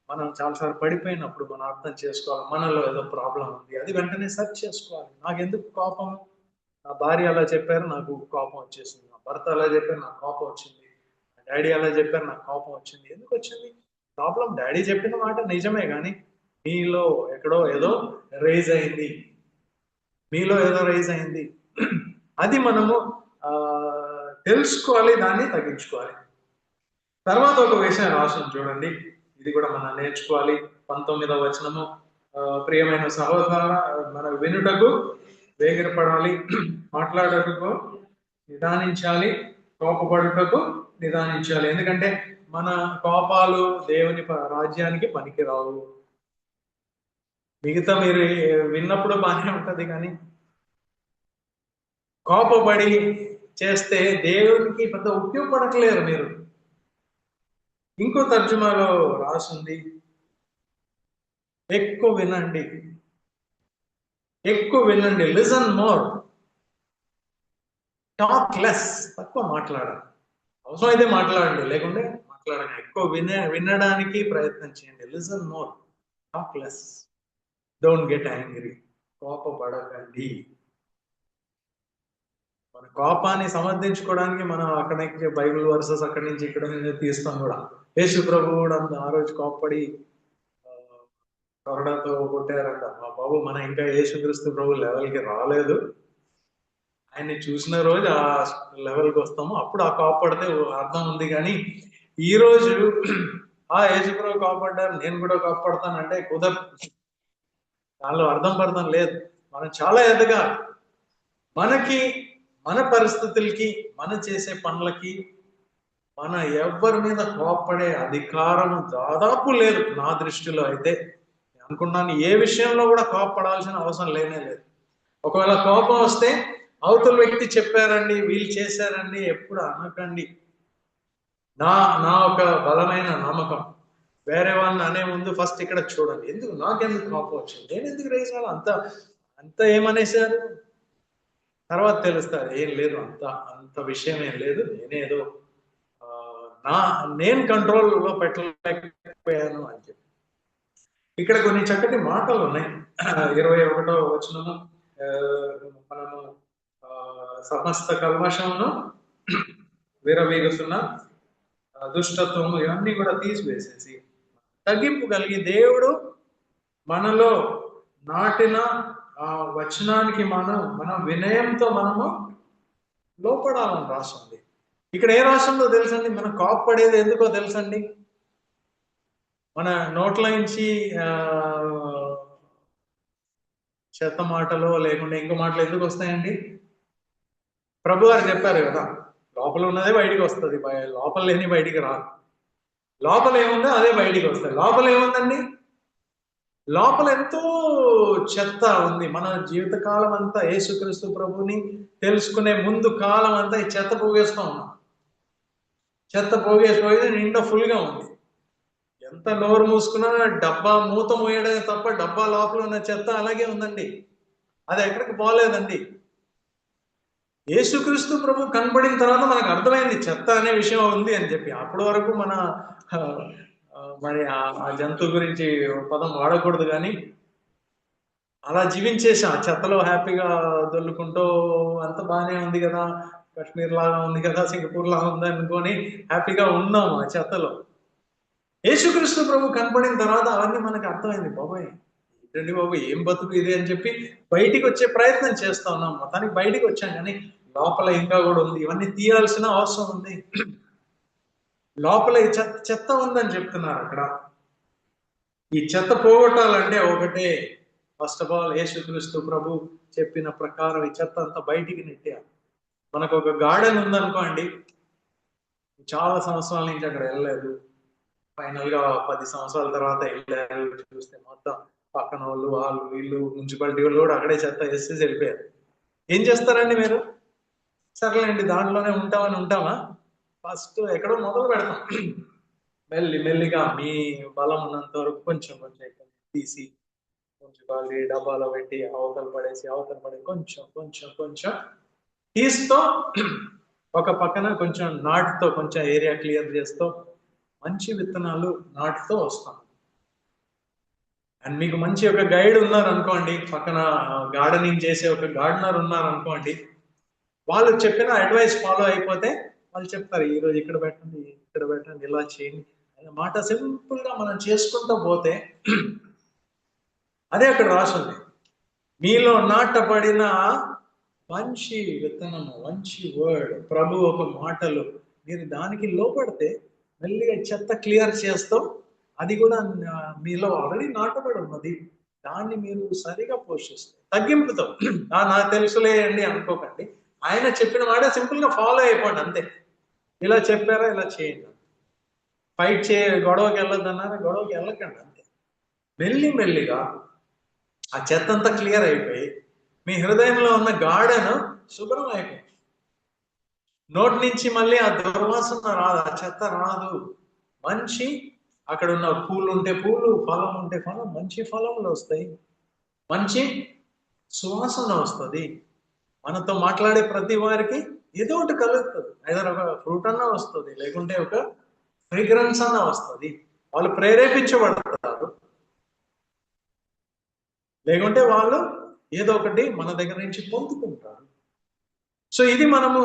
మనం చాలాసార్లు పడిపోయినప్పుడు మనం అర్థం చేసుకోవాలి, మనలో ఏదో ప్రాబ్లం ఉంది, అది వెంటనే సెర్చ్ చేసుకోవాలి. నాకు ఎందుకు కోపం? నా భార్య అలా చెప్పారు, నాకు కోపం వచ్చేసింది. నా భర్త అలా చెప్పారు, నాకు కోపం వచ్చింది. నా డాడీ అలా చెప్పారు, నాకు కోపం వచ్చింది. ఎందుకు వచ్చింది ప్రాబ్లం? డాడీ చెప్పిన మాట నిజమే, కానీ మీలో ఎక్కడో ఏదో రైజ్ అయింది, మీలో ఏదో రైజ్ అయింది. అది మనము తెలుసుకోవాలి, దాన్ని తగ్గించుకోవాలి. తర్వాత ఒక విషయం రాసింది చూడండి, ఇది కూడా మనం నేర్చుకోవాలి. 19వ వచనము, ప్రియమైన సహోదర, మన వినుటకు వేగిరపడాలి, మాట్లాడటకు నిదానించాలి, కోపపడుటకు నిదానించాలి. ఎందుకంటే మన కోపాలు దేవుని రాజ్యానికి పనికిరావు. మిగతా మీరు విన్నప్పుడు బాగానే ఉంటది, కానీ కోపపడి చేస్తే దేవునికి పెద్ద ఉపయోగపడట్లేరు మీరు. ఇంకో తర్జుమాలో రాసింది, ఎక్కువ వినండి, లిజన్ మోర్, టాక్ లెస్, తక్కువ మాట్లాడాలి. అవసరమైతే మాట్లాడండి, లేకుంటే మాట్లాడండి. ఎక్కువ వినడానికి ప్రయత్నం చేయండి. Listen more, talk less, don't get angry. కోపపడకండి. మన కోపాన్ని సమర్థించుకోవడానికి మనం అక్కడి నుంచి బైబిల్ వర్సెస్ అక్కడి నుంచి ఇక్కడ నుంచి తీస్తాం కూడా. యేసు ప్రభు కూడా ఆ రోజు కోప్పడి కొరడాతో కొట్టారంట. మా బాబు, మనం ఇంకా యేసుక్రీస్తు ప్రభు లెవెల్కి రాలేదు. ఆయన్ని చూసిన రోజు ఆ లెవెల్కి వస్తాము, అప్పుడు ఆ కోప్పడితే అర్థం ఉంది. కానీ ఈ రోజు ఆ యేసు ప్రభు కోప్పడ్డారు, నేను కూడా కోప్పడతానంటే కుదరదు. దానిలో అర్థం లేదు. మనం చాలా ఎదగాలి. మనకి, మన పరిస్థితులకి, మన చేసే పనులకి మన ఎవరి మీద కోప్పడే అధికారం దాదాపు లేదు నా దృష్టిలో. అయితే అనుకున్నాను, ఏ విషయంలో కూడా కోప్పడాల్సిన అవసరం లేనే లేదు. ఒకవేళ కోపం వస్తే అవతల వ్యక్తి చెప్పారండి, వీళ్ళు చేశారండి ఎప్పుడు అనకండి. నా ఒక బలమైన నమ్మకం, వేరే వాళ్ళని అనే ముందు ఫస్ట్ ఇక్కడ చూడండి, ఎందుకు నాకెందుకు కోపం వచ్చింది, నేను ఎందుకు రేసాను, అంత ఏమనేసారు, తర్వాత తెలుస్తారు ఏం లేదు, అంత విషయం ఏం లేదు, నేనేదో నేను కంట్రోల్లో పెట్టలేకపోయాను అని చెప్పి. ఇక్కడ కొన్ని చక్కటి మాటలు ఉన్నాయి. 21వ వచనము, మనము సమస్త కల్మషమును, విరవీగుతున్న దుష్టత్వము, ఇవన్నీ కూడా తీసివేసేసి తగ్గింపు కలిగి దేవుడు మనలో నాటిన ఆ వచనానికి మన వినయంతో మనము లోపడాలని రాస్తుంది. ఇక్కడ ఏ రాష్ట్రంలో తెలుసండి, మనం కోప్పడేది ఎందుకో తెలుసండి. మన నోట్ల నుంచి చెత్త మాటలు లేకుండా ఇంకో మాటలు ఎందుకు వస్తాయండి? ప్రభు గారు చెప్పారు కదా, లోపల ఉన్నదే బయటికి వస్తుంది, లోపల లేని బయటికి రాదు. లోపల ఏముందో అదే బయటికి వస్తుంది. లోపల ఏముందండి? లోపల ఎంతో చెత్త ఉంది. మన జీవితకాలం అంతా యేసుక్రీస్తు ప్రభుని తెలుసుకునే ముందు కాలం అంతా ఈ చెత్త పోగేస్తూ ఉన్నాం. చెత్త పోగేసిపోయి నిండా ఫుల్గా ఉంది. ఎంత నోరు మూసుకున్నా డబ్బా మూత మోయడమే తప్ప డబ్బా లోపల ఉన్న చెత్త అలాగే ఉందండి, అది ఎక్కడికి పోలేదండి. యేసుక్రీస్తు ప్రభు కనబడిన తర్వాత మనకు అర్థమైంది చెత్త అనే విషయం ఉంది అని చెప్పి. అప్పటి వరకు మరి ఆ జంతువు గురించి పదం వాడకూడదు, కానీ అలా జీవించేసాం. చెత్తలో హ్యాపీగా దొల్లుకుంటూ అంత బాగానే ఉంది కదా, కాశ్మీర్ లాగా ఉంది కదా, సింగపూర్ లాగా ఉంది అనుకొని హ్యాపీగా ఉన్నాము ఆ చెత్తలో. యేసుక్రీస్తు ప్రభు కనపడిన తర్వాత అవన్నీ మనకు అర్థమైంది. బాబాయ్ ఏంటండి బాబు, ఏం బతుకు ఇది అని చెప్పి బయటికి వచ్చే ప్రయత్నం చేస్తా ఉన్నాం. మొత్తానికి బయటికి వచ్చాం, కానీ లోపల ఇంకా కూడా ఉంది, ఇవన్నీ తీయాల్సిన అవసరం ఉంది. లోపల ఈ చెత్త ఉందని చెప్తున్నారు అక్కడ. ఈ చెత్త పోగొట్టాలంటే ఒకటే, ఫస్ట్ ఆఫ్ ఆల్ యేసుక్రీస్తు ప్రభు చెప్పిన ప్రకారం ఈ చెత్త అంతా బయటికి నెట్టేయాలి. మనకు ఒక గార్డెన్ ఉందనుకోండి, చాలా సంవత్సరాల నుంచి అక్కడ వెళ్ళలేదు, ఫైనల్ గా 10 సంవత్సరాల తర్వాత వెళ్ళారు, చూస్తే మొత్తం పక్కన వాళ్ళు వీళ్ళు మున్సిపాలిటీ వాళ్ళు కూడా అక్కడే చెత్త వేసేసి వెళ్ళిపోయారు. ఏం చేస్తారండి మీరు? సరేలేండి దాంట్లోనే ఉంటామా? ఫస్ట్ ఎక్కడో మొదలు పెడతాం, మెల్లిగా మీ బలం ఉన్నంత వరకు కొంచెం తీసి మున్సిపాలిటీ డబ్బాలో పెట్టి అవతల పడి కొంచెం తీస్తూ ఒక పక్కన కొంచెం నాటుతో కొంచెం ఏరియా క్లియర్ చేస్తూ మంచి విత్తనాలు నాటుతో వస్తాం. అండ్ మీకు మంచి ఒక గైడ్ ఉన్నారనుకోండి, పక్కన గార్డెనింగ్ చేసే ఒక గార్డెనర్ ఉన్నారనుకోండి, వాళ్ళు చెప్పిన అడ్వైస్ ఫాలో అయిపోతే వాళ్ళు చెప్తారు ఈరోజు ఇక్కడ పెట్టండి ఇలా చేయండి అనే మాట సింపుల్ గా మనం చేసుకుంటూ పోతే అదే అక్కడ రాసుంది. మీలో నాటపడిన మంచి విత్తనము, మంచి వర్డ్, ప్రభు ఒక మాటలు, మీరు దానికి లోపడితే మెల్లిగా చెత్త క్లియర్ చేస్తాం. అది కూడా మీలో ఆల్రెడీ నాటబడి ఉన్నది, దాన్ని మీరు సరిగా పోషిస్తే తగ్గింపుతో నాకు తెలుసులే అండి అనుకోకండి. ఆయన చెప్పిన మాట సింపుల్ గా ఫాలో అయిపోండి అంతే. ఇలా చెప్పారా, ఇలా చేయండి. ఫైట్ గొడవకి వెళ్ళొద్దు అన్నారా, గొడవకి వెళ్ళకండి అంతే. మెల్లిగా ఆ చెత్త అంతా క్లియర్ అయిపోయి మీ హృదయంలో ఉన్న గార్డెన్ శుభ్రం అయిపోయింది. నోటి నుంచి మళ్ళీ ఆ దుర్వాసన రాదు, ఆ చెత్త రాదు. మంచి అక్కడ ఉన్న పూలు ఉంటే పూలు, ఫలం ఉంటే ఫలం, మంచి ఫలములు వస్తాయి, మంచి సువాసన వస్తుంది. మనతో మాట్లాడే ప్రతి వారికి ఏదో ఒకటి కలుగుతుంది. ఐదర్ ఒక ఫ్రూట్ అన్నా వస్తుంది, లేకుంటే ఒక ఫ్రేగ్రెన్స్ అన్నా వస్తుంది. వాళ్ళు ప్రేరేపించబడతారు, లేకుంటే వాళ్ళు ఏదో ఒకటి మన దగ్గర నుంచి పొందుకుంటారు. సో ఇది మనము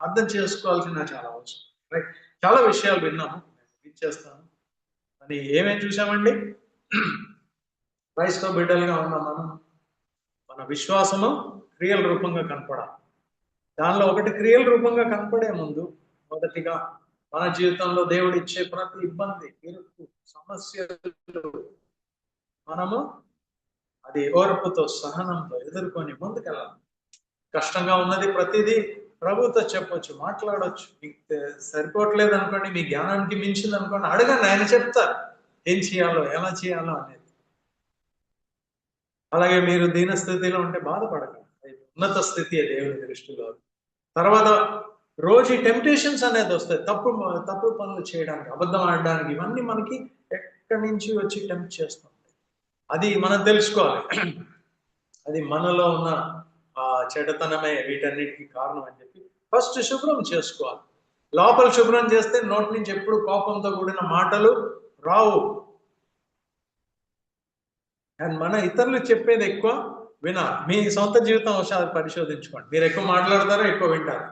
అర్థం చేసుకోవాల్సిన చాలా అవసరం. రైట్, చాలా విషయాలు విన్నాము, ఇచ్చేస్తాను. అని ఏమేమి చూసామండి? క్రైస్తవ బిడ్డలుగా ఉన్న మన విశ్వాసము క్రియల రూపంగా కనపడాలి. దానిలో ఒకటి క్రియల రూపంగా కనపడే ముందు మొదటిగా మన జీవితంలో దేవుడు ఇచ్చే ప్రతి ఇబ్బంది, ఇరుకు, సమస్యలు మనము అది ఓర్పుతో, సహనంతో ఎదుర్కొని ముందుకెళ్ళాలి. కష్టంగా ఉన్నది ప్రతిదీ ప్రభుతో చెప్పొచ్చు, మాట్లాడవచ్చు. మీకు సరిపోవట్లేదు అనుకోండి, మీ జ్ఞానానికి మించింది అనుకోండి, అడగండి, ఆయన చెప్తారు ఏం చేయాలో, ఎలా చేయాలో అనేది. అలాగే మీరు దీన స్థితిలో ఉంటే బాధపడకండి, ఉన్నత స్థితి దేవుని దృష్టిలో. తర్వాత రోజు టెంప్టేషన్స్ అనేది వస్తాయి, తప్పు పనులు చేయడానికి, అబద్ధం ఆడడానికి. ఇవన్నీ మనకి ఎక్కడి నుంచి వచ్చి టెంప్ట్ చేస్తుంది, అది మనం తెలుసుకోవాలి. అది మనలో ఉన్న చెడుతనమే వీటన్నిటికీ కారణం అని చెప్పి ఫస్ట్ శుభ్రం చేసుకోవాలి. లోపల శుభ్రం చేస్తే నోటి నుంచి ఎప్పుడు కోపంతో కూడిన మాటలు రావు. అండ్ మన ఇతరులు చెప్పేది ఎక్కువ వినాలి. మీ సొంత జీవితం ఒకసారి పరిశోధించుకోండి. మీరు ఎక్కువ మాట్లాడతారో ఎక్కువ వింటారు?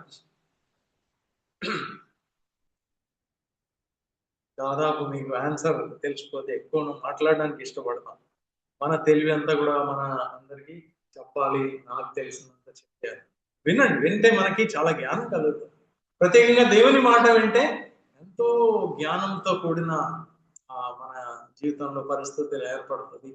దాదాపు మీకు ఆన్సర్ తెలిసిపోతే ఎక్కువ మాట్లాడడానికి ఇష్టపడతాం. మన తెలివి అంతా కూడా మన అందరికీ చెప్పాలి, నాకు తెలిసినంత చెప్పాలి. వినండి, వింటే మనకి చాలా జ్ఞానం కలుగుతుంది. ప్రత్యేకంగా దేవుని మాట వింటే ఎంతో జ్ఞానంతో కూడిన మన జీవితంలో పరిస్థితులు ఏర్పడుతుంది.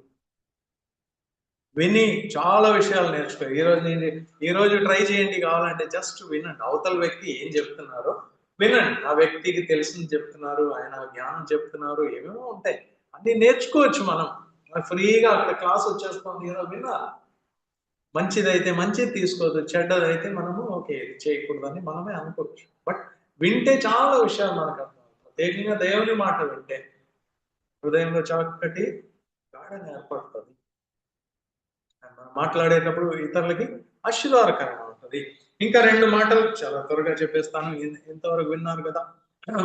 విని చాలా విషయాలు నేర్చుకోవాలి. ఈరోజు ట్రై చేయండి, కావాలంటే జస్ట్ వినండి. అవతల వ్యక్తి ఏం చెప్తున్నారో వినండి. ఆ వ్యక్తికి తెలిసింది చెప్తున్నారు, ఆయన జ్ఞానం చెప్తున్నారు, ఏమేమో ఉంటాయి, అన్ని నేర్చుకోవచ్చు. మనం ఫ్రీగా అక్కడ క్లాస్ వచ్చేస్తాం, ఈరోజు వినాలి. మంచిదైతే మంచిది తీసుకోవద్దు, చెడ్డదైతే మనము ఓకే ఇది చేయకూడదని మనమే అనుకోవచ్చు. బట్ వింటే చాలా విషయాలు మనకు అర్థం. ప్రత్యేకంగా దేవుని మాట వింటే హృదయంలో చక్కటి గాఢన ఏర్పడుతుంది. మనం మాట్లాడేటప్పుడు ఇతరులకి ఆశీర్వాదకరంగా ఉంటుంది. ఇంకా 2 మాటలు చాలా త్వరగా చెప్పేస్తాను, ఇంతవరకు విన్నారు కదా.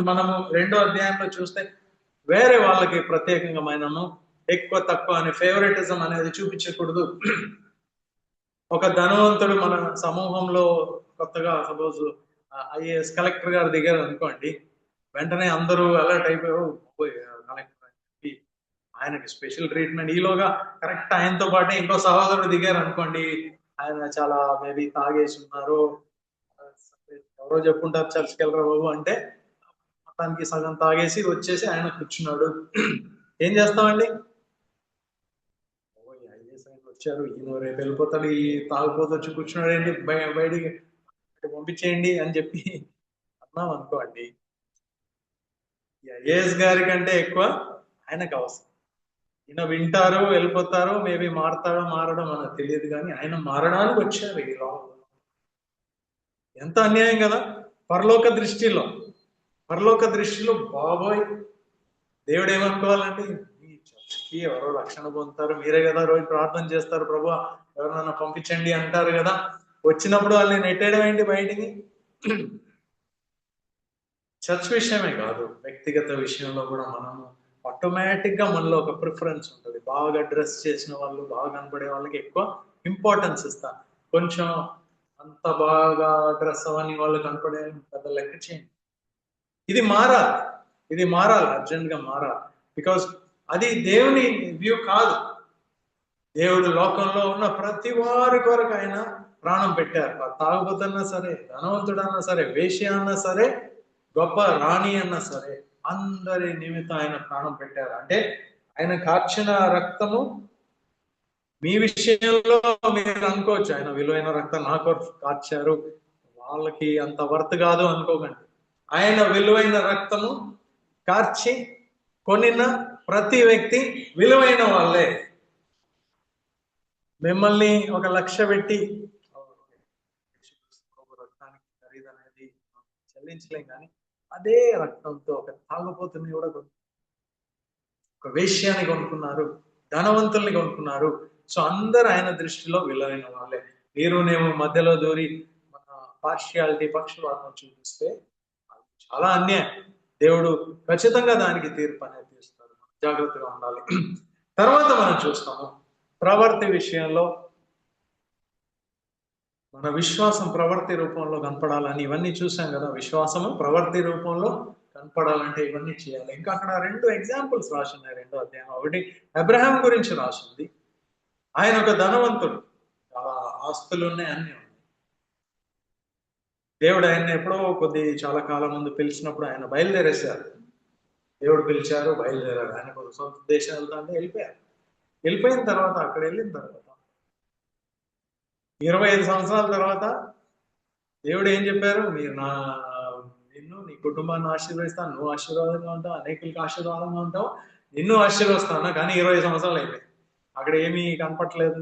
మనము 2వ అధ్యాయంలో చూస్తే వేరే వాళ్ళకి ప్రత్యేకంగా మనము ఎక్కువ తక్కువ అనే ఫేవరెటిజం అనేది చూపించకూడదు. ఒక ధనవంతుడు మన సమూహంలో కొత్తగా సపోజ్ ఐఏఎస్ కలెక్టర్ గారు దిగారు అనుకోండి, వెంటనే అందరూ అలర్ట్ అయిపోయారు, కలెక్టర్ అని చెప్పి ఆయనకి స్పెషల్ ట్రీట్మెంట్. ఈలోగా కరెక్ట్ ఆయనతో పాటు ఇంకో సహోదరుడు దిగారు అనుకోండి, ఆయన చాలా మేబీ తాగేసి ఉన్నారు, ఎవరో చెప్పుంటారు చర్చికెళ్ళరా బాబు అంటే, మొత్తానికి సగం తాగేసి వచ్చేసి ఆయన కూర్చున్నాడు. ఏం చేస్తామండి? వచ్చారు, ఈయన రేపు వెళ్ళిపోతాడు, ఈ తాగిపోతే వచ్చి కూర్చున్నాడు ఏంటి, బయటికి పంపించేయండి అని చెప్పి అన్నాం అనుకోండి, ఐఏఎస్ గారి కంటే ఎక్కువ ఆయనకు అవసరం. ఈయన వింటారు, వెళ్ళిపోతారు, మేబీ మారతాడో మారడం మనకు తెలియదు, కానీ ఆయన మారడానికి వచ్చారు ఈ లోకంలో. ఎంత అన్యాయం కదా! పరలోక దృష్టిలో బాబోయ్, దేవుడు ఏమనుకోవాలండి? ఈ చర్చికి ఎవరో రక్షణ పొందుతారు, మీరే కదా రోజు ప్రార్థన చేస్తారు, ప్రభు ఎవరినైనా పంపించండి అంటారు కదా, వచ్చినప్పుడు వాళ్ళని నెట్టేయడం ఏంటి బయటికి? చర్చ్ విషయమే కాదు, వ్యక్తిగత విషయంలో కూడా మనము ఆటోమేటిక్ గా మనలో ఒక ప్రిఫరెన్స్ ఉంటుంది. బాగా డ్రెస్ చేసిన వాళ్ళు, బాగా కనపడే వాళ్ళకి ఎక్కువ ఇంపార్టెన్స్ ఇస్తాను. కొంచెం అంత బాగా డ్రెస్ అవని వాళ్ళు కనపడే పెద్ద లెక్క చేయండి. ఇది మారాలి, అర్జెంట్ గా మారాలి. బికాస్ అది దేవుని వ్యూ కాదు. దేవుడు లోకంలో ఉన్న ప్రతి వారి కొరకు ఆయన ప్రాణం పెట్టారు. తాగుబోతున్నా సరే, ధనవంతుడన్నా సరే, వేశ్య అన్నా సరే, గొప్ప రాణి అన్నా సరే, అందరి నిమిత్తం ఆయన ప్రాణం పెట్టారు. అంటే ఆయన కార్చిన రక్తము, మీ విషయంలో మీరు అనుకోవచ్చు ఆయన విలువైన రక్తం నా కొరకు కార్చారు, వాళ్ళకి అంత వర్త్ కాదు అనుకోకండి. ఆయన విలువైన రక్తము కార్చి కొనిన ప్రతి వ్యక్తి విలువైన వాళ్ళే. మిమ్మల్ని 1,00,000 పెట్టి రక్తానికి ఖరీదు అనేది చెల్లించలేం, కానీ అదే రక్తంతో ఒక తాగుబోతుని కూడా ఒక వేశ్యాన్ని కొనుక్కున్నారు, ధనవంతుల్ని కొనుక్కున్నారు. సో అందరు ఆయన దృష్టిలో విలువైన వాళ్ళే. మీరునేమో మధ్యలో దూరి మన పార్షియాలిటీ పక్షపాతం చూపిస్తే అది చాలా అన్యాయం. దేవుడు ఖచ్చితంగా దానికి తీర్పు అనేది తీస్తాడు. జాగ్రత్తగా ఉండాలి. తర్వాత మనం చూస్తాము ప్రవర్తి విషయంలో మన విశ్వాసం ప్రవర్తి రూపంలో కనపడాలని ఇవన్నీ చూసాం కదా. విశ్వాసము ప్రవర్తి రూపంలో కనపడాలంటే ఇవన్నీ చేయాలి. ఇంకా అక్కడ 2 ఎగ్జాంపుల్స్ రాసున్నాయి 2వ అధ్యాయం. ఒకటి అబ్రహాం గురించి రాసింది. ఆయన ఒక ధనవంతుడు, చాలా ఆస్తులు ఉన్నాయి, అన్ని ఉన్నాయి. దేవుడు ఆయన ఎప్పుడో చాలా కాలం ముందు పిలిచినప్పుడు ఆయన బయలుదేరేశారు. దేవుడు పిలిచారు, బయలుదేరారు. ఆయన ఒక సొంత దేశం వెళ్తాంటే వెళ్ళిపోయారు. వెళ్ళిపోయిన తర్వాత అక్కడ వెళ్ళిన తర్వాత 25 సంవత్సరాల తర్వాత దేవుడు ఏం చెప్పారు? నిన్ను నీ కుటుంబాన్ని ఆశీర్వదిస్తాను, నువ్వు ఆశీర్వాదంగా ఉంటావు, అనేకులకు ఆశీర్వాదంగా ఉంటావు, నిన్ను ఆశీర్వదిస్తాను. కానీ 20 సంవత్సరాలు అయిపోయి అక్కడ ఏమీ కనపట్లేదు.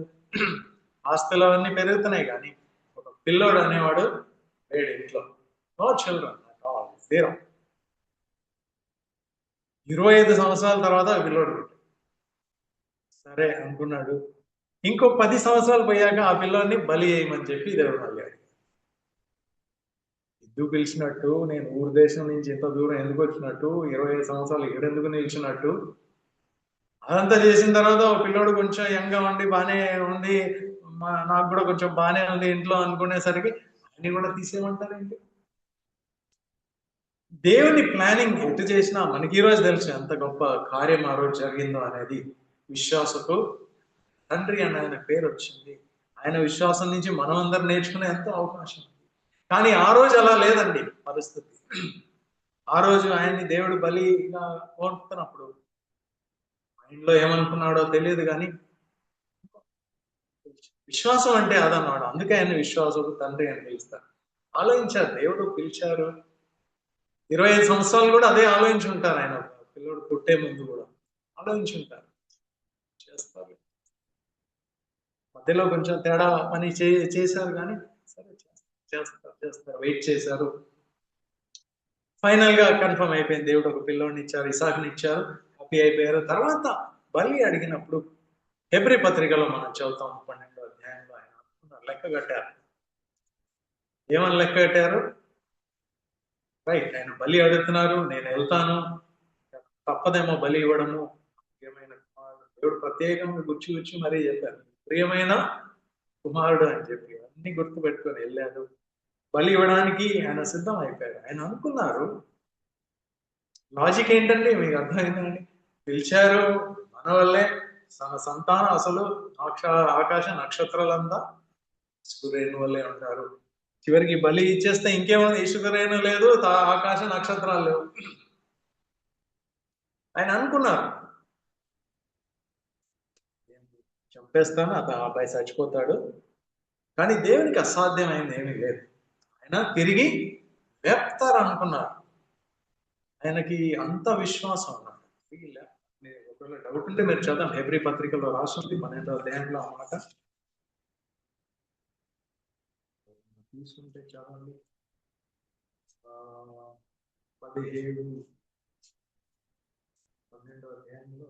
ఆస్తులు అవన్నీ పెరుగుతున్నాయి కానీ ఒక పిల్లోడు అనేవాడు లేడు ఇంట్లో. No children, zero. 25 సంవత్సరాల తర్వాత పిల్లోడు సరే అనుకున్నాడు. ఇంకో 10 సంవత్సరాలు పోయాక ఆ పిల్లోడిని బలి చేయమని చెప్పి దేవుడు అడిగాడు. ఎందుకు పిలిచినట్టు, నేను ఊరు దేశం నుంచి ఇంత దూరం ఎందుకు వచ్చినట్టు, 25 సంవత్సరాలు ఇక్కడెందుకు నిలిచినట్టు, అదంతా చేసిన తర్వాత ఒక పిల్లోడు కొంచెం యంగా ఉండి బాగానే ఉంది, నాకు కూడా కొంచెం బాగానే ఉంది ఇంట్లో అనుకునేసరికి అన్ని కూడా తీసేయమంటారేంటి? దేవుని ప్లానింగ్ ఎటు చేసినా మనకి ఈరోజు తెలుసు ఎంత గొప్ప కార్యం ఆ రోజు జరిగిందో అనేది. విశ్వాసకు తండ్రి అని ఆయన పేరు వచ్చింది. ఆయన విశ్వాసం నుంచి మనం అందరం నేర్చుకునే ఎంతో అవకాశం ఉంది. కానీ ఆ రోజు అలా లేదండి పరిస్థితి. ఆ రోజు ఆయన్ని దేవుడు బలిగా కోరుతున్నప్పుడు ఆయనలో ఏమనుకున్నాడో తెలియదు కానీ విశ్వాసం అంటే అదన్నాడు. అందుకే ఆయన విశ్వాసకు తండ్రి అని పిలుస్తారు. ఆలోచించారు, దేవుడు పిలిచారు. 25 సంవత్సరాలు కూడా అదే ఆలోచించుంటారు. ఆయన పిల్లడు పుట్టే ముందు కూడా ఆలోచించుంటారు. చేస్తారు, మధ్యలో కొంచెం తేడా పని చేశారు కానీ సరే చేస్తారు వెయిట్ చేశారు. ఫైనల్ గా కన్ఫర్మ్ అయిపోయింది. దేవుడు ఒక పిల్లోడిని ఇచ్చారు, ఇసాకుని ఇచ్చారు, హ్యాపీ అయిపోయారు. తర్వాత బలి అడిగినప్పుడు హెబ్రీ పత్రికలో మనం చదువుతాం 12వ అధ్యాయంలో ఆయన లెక్క కట్టారు. ఏమని లెక్క కట్టారు? రైట్, ఆయన బలి అడుగుతున్నారు, నేను వెళ్తాను, తప్పదేమో బలి ఇవ్వడము, ప్రియమైన కుమారుడు. దేవుడు ప్రత్యేకంగా గుచ్చి మరీ చెప్పారు, ప్రియమైన కుమారుడు అని చెప్పి అన్ని గుర్తు పెట్టుకొని వెళ్ళాడు. బలి ఇవ్వడానికి ఆయన సిద్ధం అయిపోయారు. ఆయన అనుకున్నారు, లాజిక్ ఏంటండి మీకు అర్థమైందండి? పిలిచారు, మన వల్లే సంతానం అసలు ఆకాశ నక్షత్రాలంతా సూర్యుని వల్లే ఉంటారు. చివరికి బలి ఇచ్చేస్తే ఇంకేమో ఈశ్వరేణు లేదు, ఆకాశ నక్షత్రాలు లేవు. ఆయన అనుకున్నారు చంపేస్తాను, ఆ అబ్బాయి చచ్చిపోతాడు. కానీ దేవునికి అసాధ్యమైంది ఏమీ లేదు. ఆయన తిరిగి లేపుతారు అనుకున్నారు. ఆయనకి అంత విశ్వాసం అన్నమాట. తిరిగి ఒకవేళ డౌట్ ఉంటే మీరు చదవండి, హెబ్రీ పత్రికలో రాసింది 12వ అధ్యాయంలో ఆ మాట తీసుకుంటే చదవండి. 12వ అధ్యాయంలో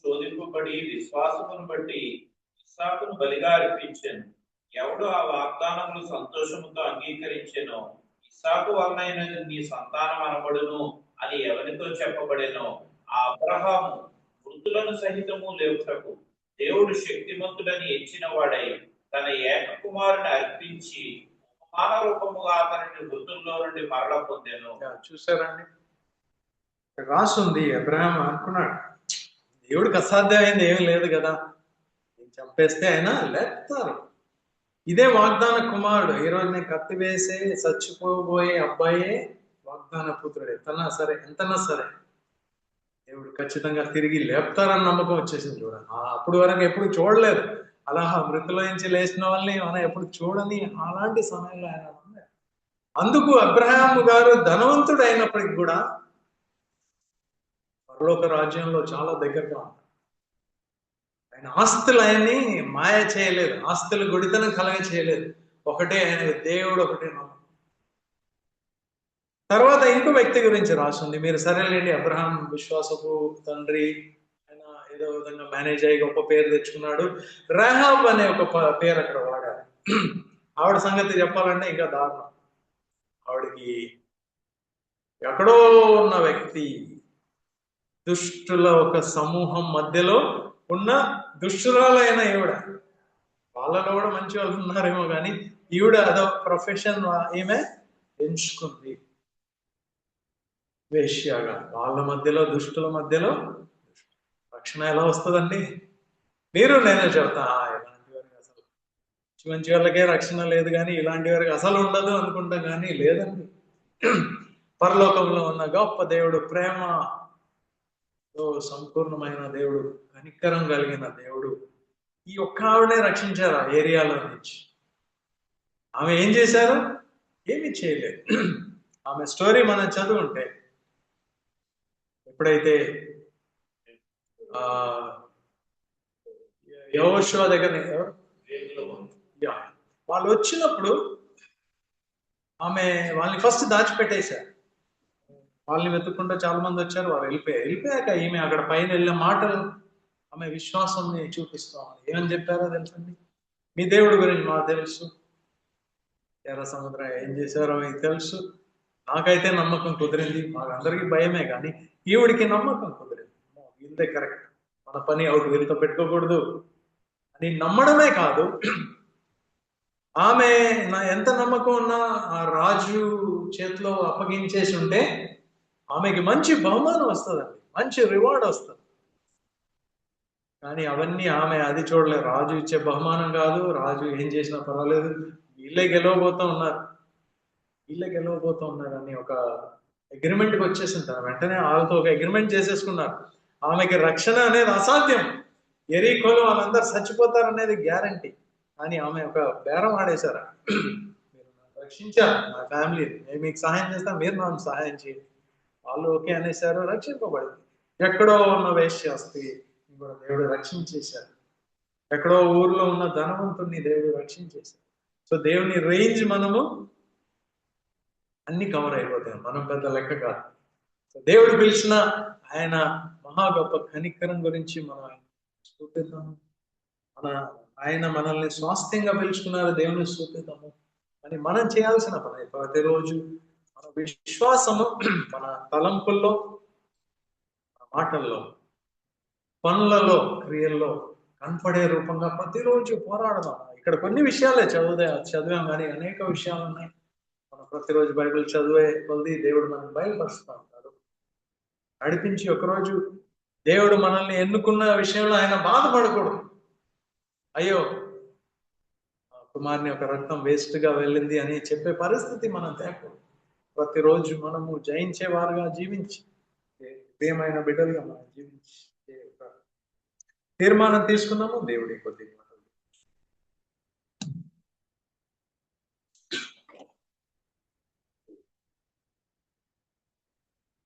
శోధింపబడి విశ్వాసమును బట్టి ఇస్సాకును బలిగా అర్పించాను. ఎవడు ఆ వాగ్దానములు సంతోషముతో అంగీకరించెనో ఇస్సాకు వలనైన నీ సంతానం అనబడును అని ఎవరితో చెప్పబడెనో ఆ అబ్రహాము మృతులను సహితము లేవుటకు దేవుడు శక్తిమంతుడని ఎంచిన వాడై తన ఏక కుమారుని అర్పించి ఉపమాన రూపముగా అతనిని మృతుల్లో నుండి మరల పొందెను. చూసారండి, రాసుంది. అబ్రహాం అనుకున్నాడు, దేవుడికి అసాధ్యమైంది ఏమీ లేదు కదా, నేను చంపేస్తే ఆయన లేపుతారు. ఇదే వాగ్దాన కుమారుడు. ఈరోజు నేను కత్తి వేసే చచ్చిపోబోయే అబ్బాయే వాగ్దాన పుత్రుడు. ఎంతనా సరే దేవుడు ఖచ్చితంగా తిరిగి లేపుతారని నమ్మకం వచ్చేసింది. చూడండి, అప్పుడు వరకు ఎప్పుడు చూడలేదు అలా మృతుల నుంచి లేచిన వాళ్ళని మనం ఎప్పుడు చూడని అలాంటి సమయంలో ఆయన ఉన్నారు. అందుకు అబ్రహాం గారు ధనవంతుడు అయినప్పటికి కూడా పరలోక రాజ్యంలో చాలా దగ్గరగా ఉంటారు. ఆయన ఆస్తులు ఆయన్ని మాయ చేయలేదు, ఆస్తులు గుడితనం కలగ చేయలేదు. ఒకటే ఆయన దేవుడు, ఒకటే నమ్మకం. తర్వాత ఇంకో వ్యక్తి గురించి రాసింది. మీరు సరేలేండి, అబ్రహాం విశ్వాసపు తండ్రి, ఆయన ఏదో విధంగా మేనేజ్ అయ్యి గొప్ప పేరు తెచ్చుకున్నాడు. రహాబ్ అనే ఒక పేరు అక్కడ వాడారు. ఆవిడ సంగతి చెప్పాలంటే ఇంకా దారుణం. ఆవిడకి ఎక్కడో ఉన్న వ్యక్తి, దుష్టుల ఒక సమూహం మధ్యలో ఉన్న దుష్టురాలైన ఈవిడ. వాళ్ళలో కూడా మంచి వాళ్ళు ఉన్నారేమో కానీ ఈవిడ అదొక ప్రొఫెషన్ ఈమె ఎంచుకుంది. వేశ్యాగా వాళ్ళ మధ్యలో, దుష్టుల మధ్యలో రక్షణ ఎలా వస్తుందండి? మీరు నేనే చెప్తా ఇలాంటి వారికి అసలు మంచి వాళ్ళకే రక్షణ లేదు కానీ ఇలాంటి వారికి అసలు ఉండదు అనుకుంటాం కానీ లేదండి. పరలోకంలో ఉన్న గొప్ప దేవుడు, ప్రేమ సంపూర్ణమైన దేవుడు, కనికరం కలిగిన దేవుడు ఈ ఒక్క ఆవిడనే రక్షించారు ఆ ఏరియాలో నుంచి. ఆమె ఏం చేశారు? ఏమి చేయలేదు. ఆమె స్టోరీ మనం చదువుంటే ఎప్పుడైతే యెహోషువ దగ్గర వాళ్ళు వచ్చినప్పుడు ఆమె వాళ్ళని ఫస్ట్ దాచిపెట్టేశారు. వాళ్ళని వెతుక్కుంటూ చాలా మంది వచ్చారు, వాళ్ళు వెళ్ళిపోయాక ఈమె అక్కడ పైన వెళ్ళిన మాటలు ఆమె విశ్వాసాన్ని చూపిస్తామని ఏమని చెప్పారో తెలుసండి? మీ దేవుడి గురించి మాకు తెలుసు, ఎర్ర సముద్రం ఏం చేశారో మీకు తెలుసు, నాకైతే నమ్మకం కుదిరింది, మాకందరికీ భయమే కానీ ఈవిడికి నమ్మకం కుదిరింది. వీళ్ళదే కరెక్ట్, మన పని అవుట్ వీళ్ళతో పెట్టుకోకూడదు అని నమ్మడమే కాదు, ఆమె ఎంత నమ్మకం ఉన్నా ఆ రాజు చేతిలో అప్పగించేసి ఉంటే ఆమెకి మంచి బహుమానం వస్తుందండి, మంచి రివార్డ్ వస్తుంది. కానీ అవన్నీ ఆమె అది చూడలేదు. రాజు ఇచ్చే బహుమానం కాదు, రాజు ఏం చేసినా పర్వాలేదు, వీళ్ళే గెలవబోతూ ఉన్నారు అని ఒక అగ్రిమెంట్కి వచ్చేసింటారు. వెంటనే వాళ్ళతో ఒక అగ్రిమెంట్ చేసేసుకున్నారు. ఆమెకి రక్షణ అనేది అసాధ్యం, ఎరీకోలో వాళ్ళందరూ చచ్చిపోతారు అనేది గ్యారంటీ. కానీ ఆమె ఒక బేరం ఆడేశారు. మీరు నన్ను రక్షించారు, నా ఫ్యామిలీ, నేను మీకు సహాయం చేస్తాను, మీరు నాకు సహాయం చేయండి. వాళ్ళు ఓకే అనేసారు, రక్షింపబడింది. ఎక్కడో ఉన్న వేశ్య స్త్రీ కూడా దేవుడు రక్షించేశారు. ఎక్కడో ఊర్లో ఉన్న ధనవంతుడిని దేవుడు రక్షించేశారు. సో దేవుని రేంజ్ మనము అన్ని కవర్ అయిపోతాయి, మనం పెద్ద లెక్క కాదు. సో దేవుడు పిలిచిన ఆయన మహా గొప్ప కనికరం గురించి మనం చూపిద్దాము. ఆయన మనల్ని స్వాస్థ్యంగా పిలుచుకున్నారు, దేవుని చూపిద్దాము అని మనం చేయాల్సిన పని. ప్రతిరోజు మన విశ్వాసము మన తలంపుల్లో, మాటల్లో, పనులలో, క్రియల్లో కనపడే రూపంగా ప్రతిరోజు పోరాడదాం. ఇక్కడ కొన్ని విషయాలే చదివాం కానీ అనేక విషయాలు ఉన్నాయి. మనం ప్రతిరోజు బైబిల్ చదివే కొద్ది దేవుడు మనకు బయలుపరుస్తూ ఉంటాడు, నడిపించి. ఒకరోజు దేవుడు మనల్ని ఎన్నుకున్న విషయంలో ఆయన బాధపడకూడదు. అయ్యో కుమార్ని ఒక రక్తం వేస్ట్ గా వెళ్ళింది అని చెప్పే పరిస్థితి మనం తేకూడదు. ప్రతిరోజు మనము జయించేవారుగా జీవించి, ప్రియమైన బిడ్డలుగా మనం జీవించి తీర్మానం తీసుకున్నాము. దేవుడి కొద్ది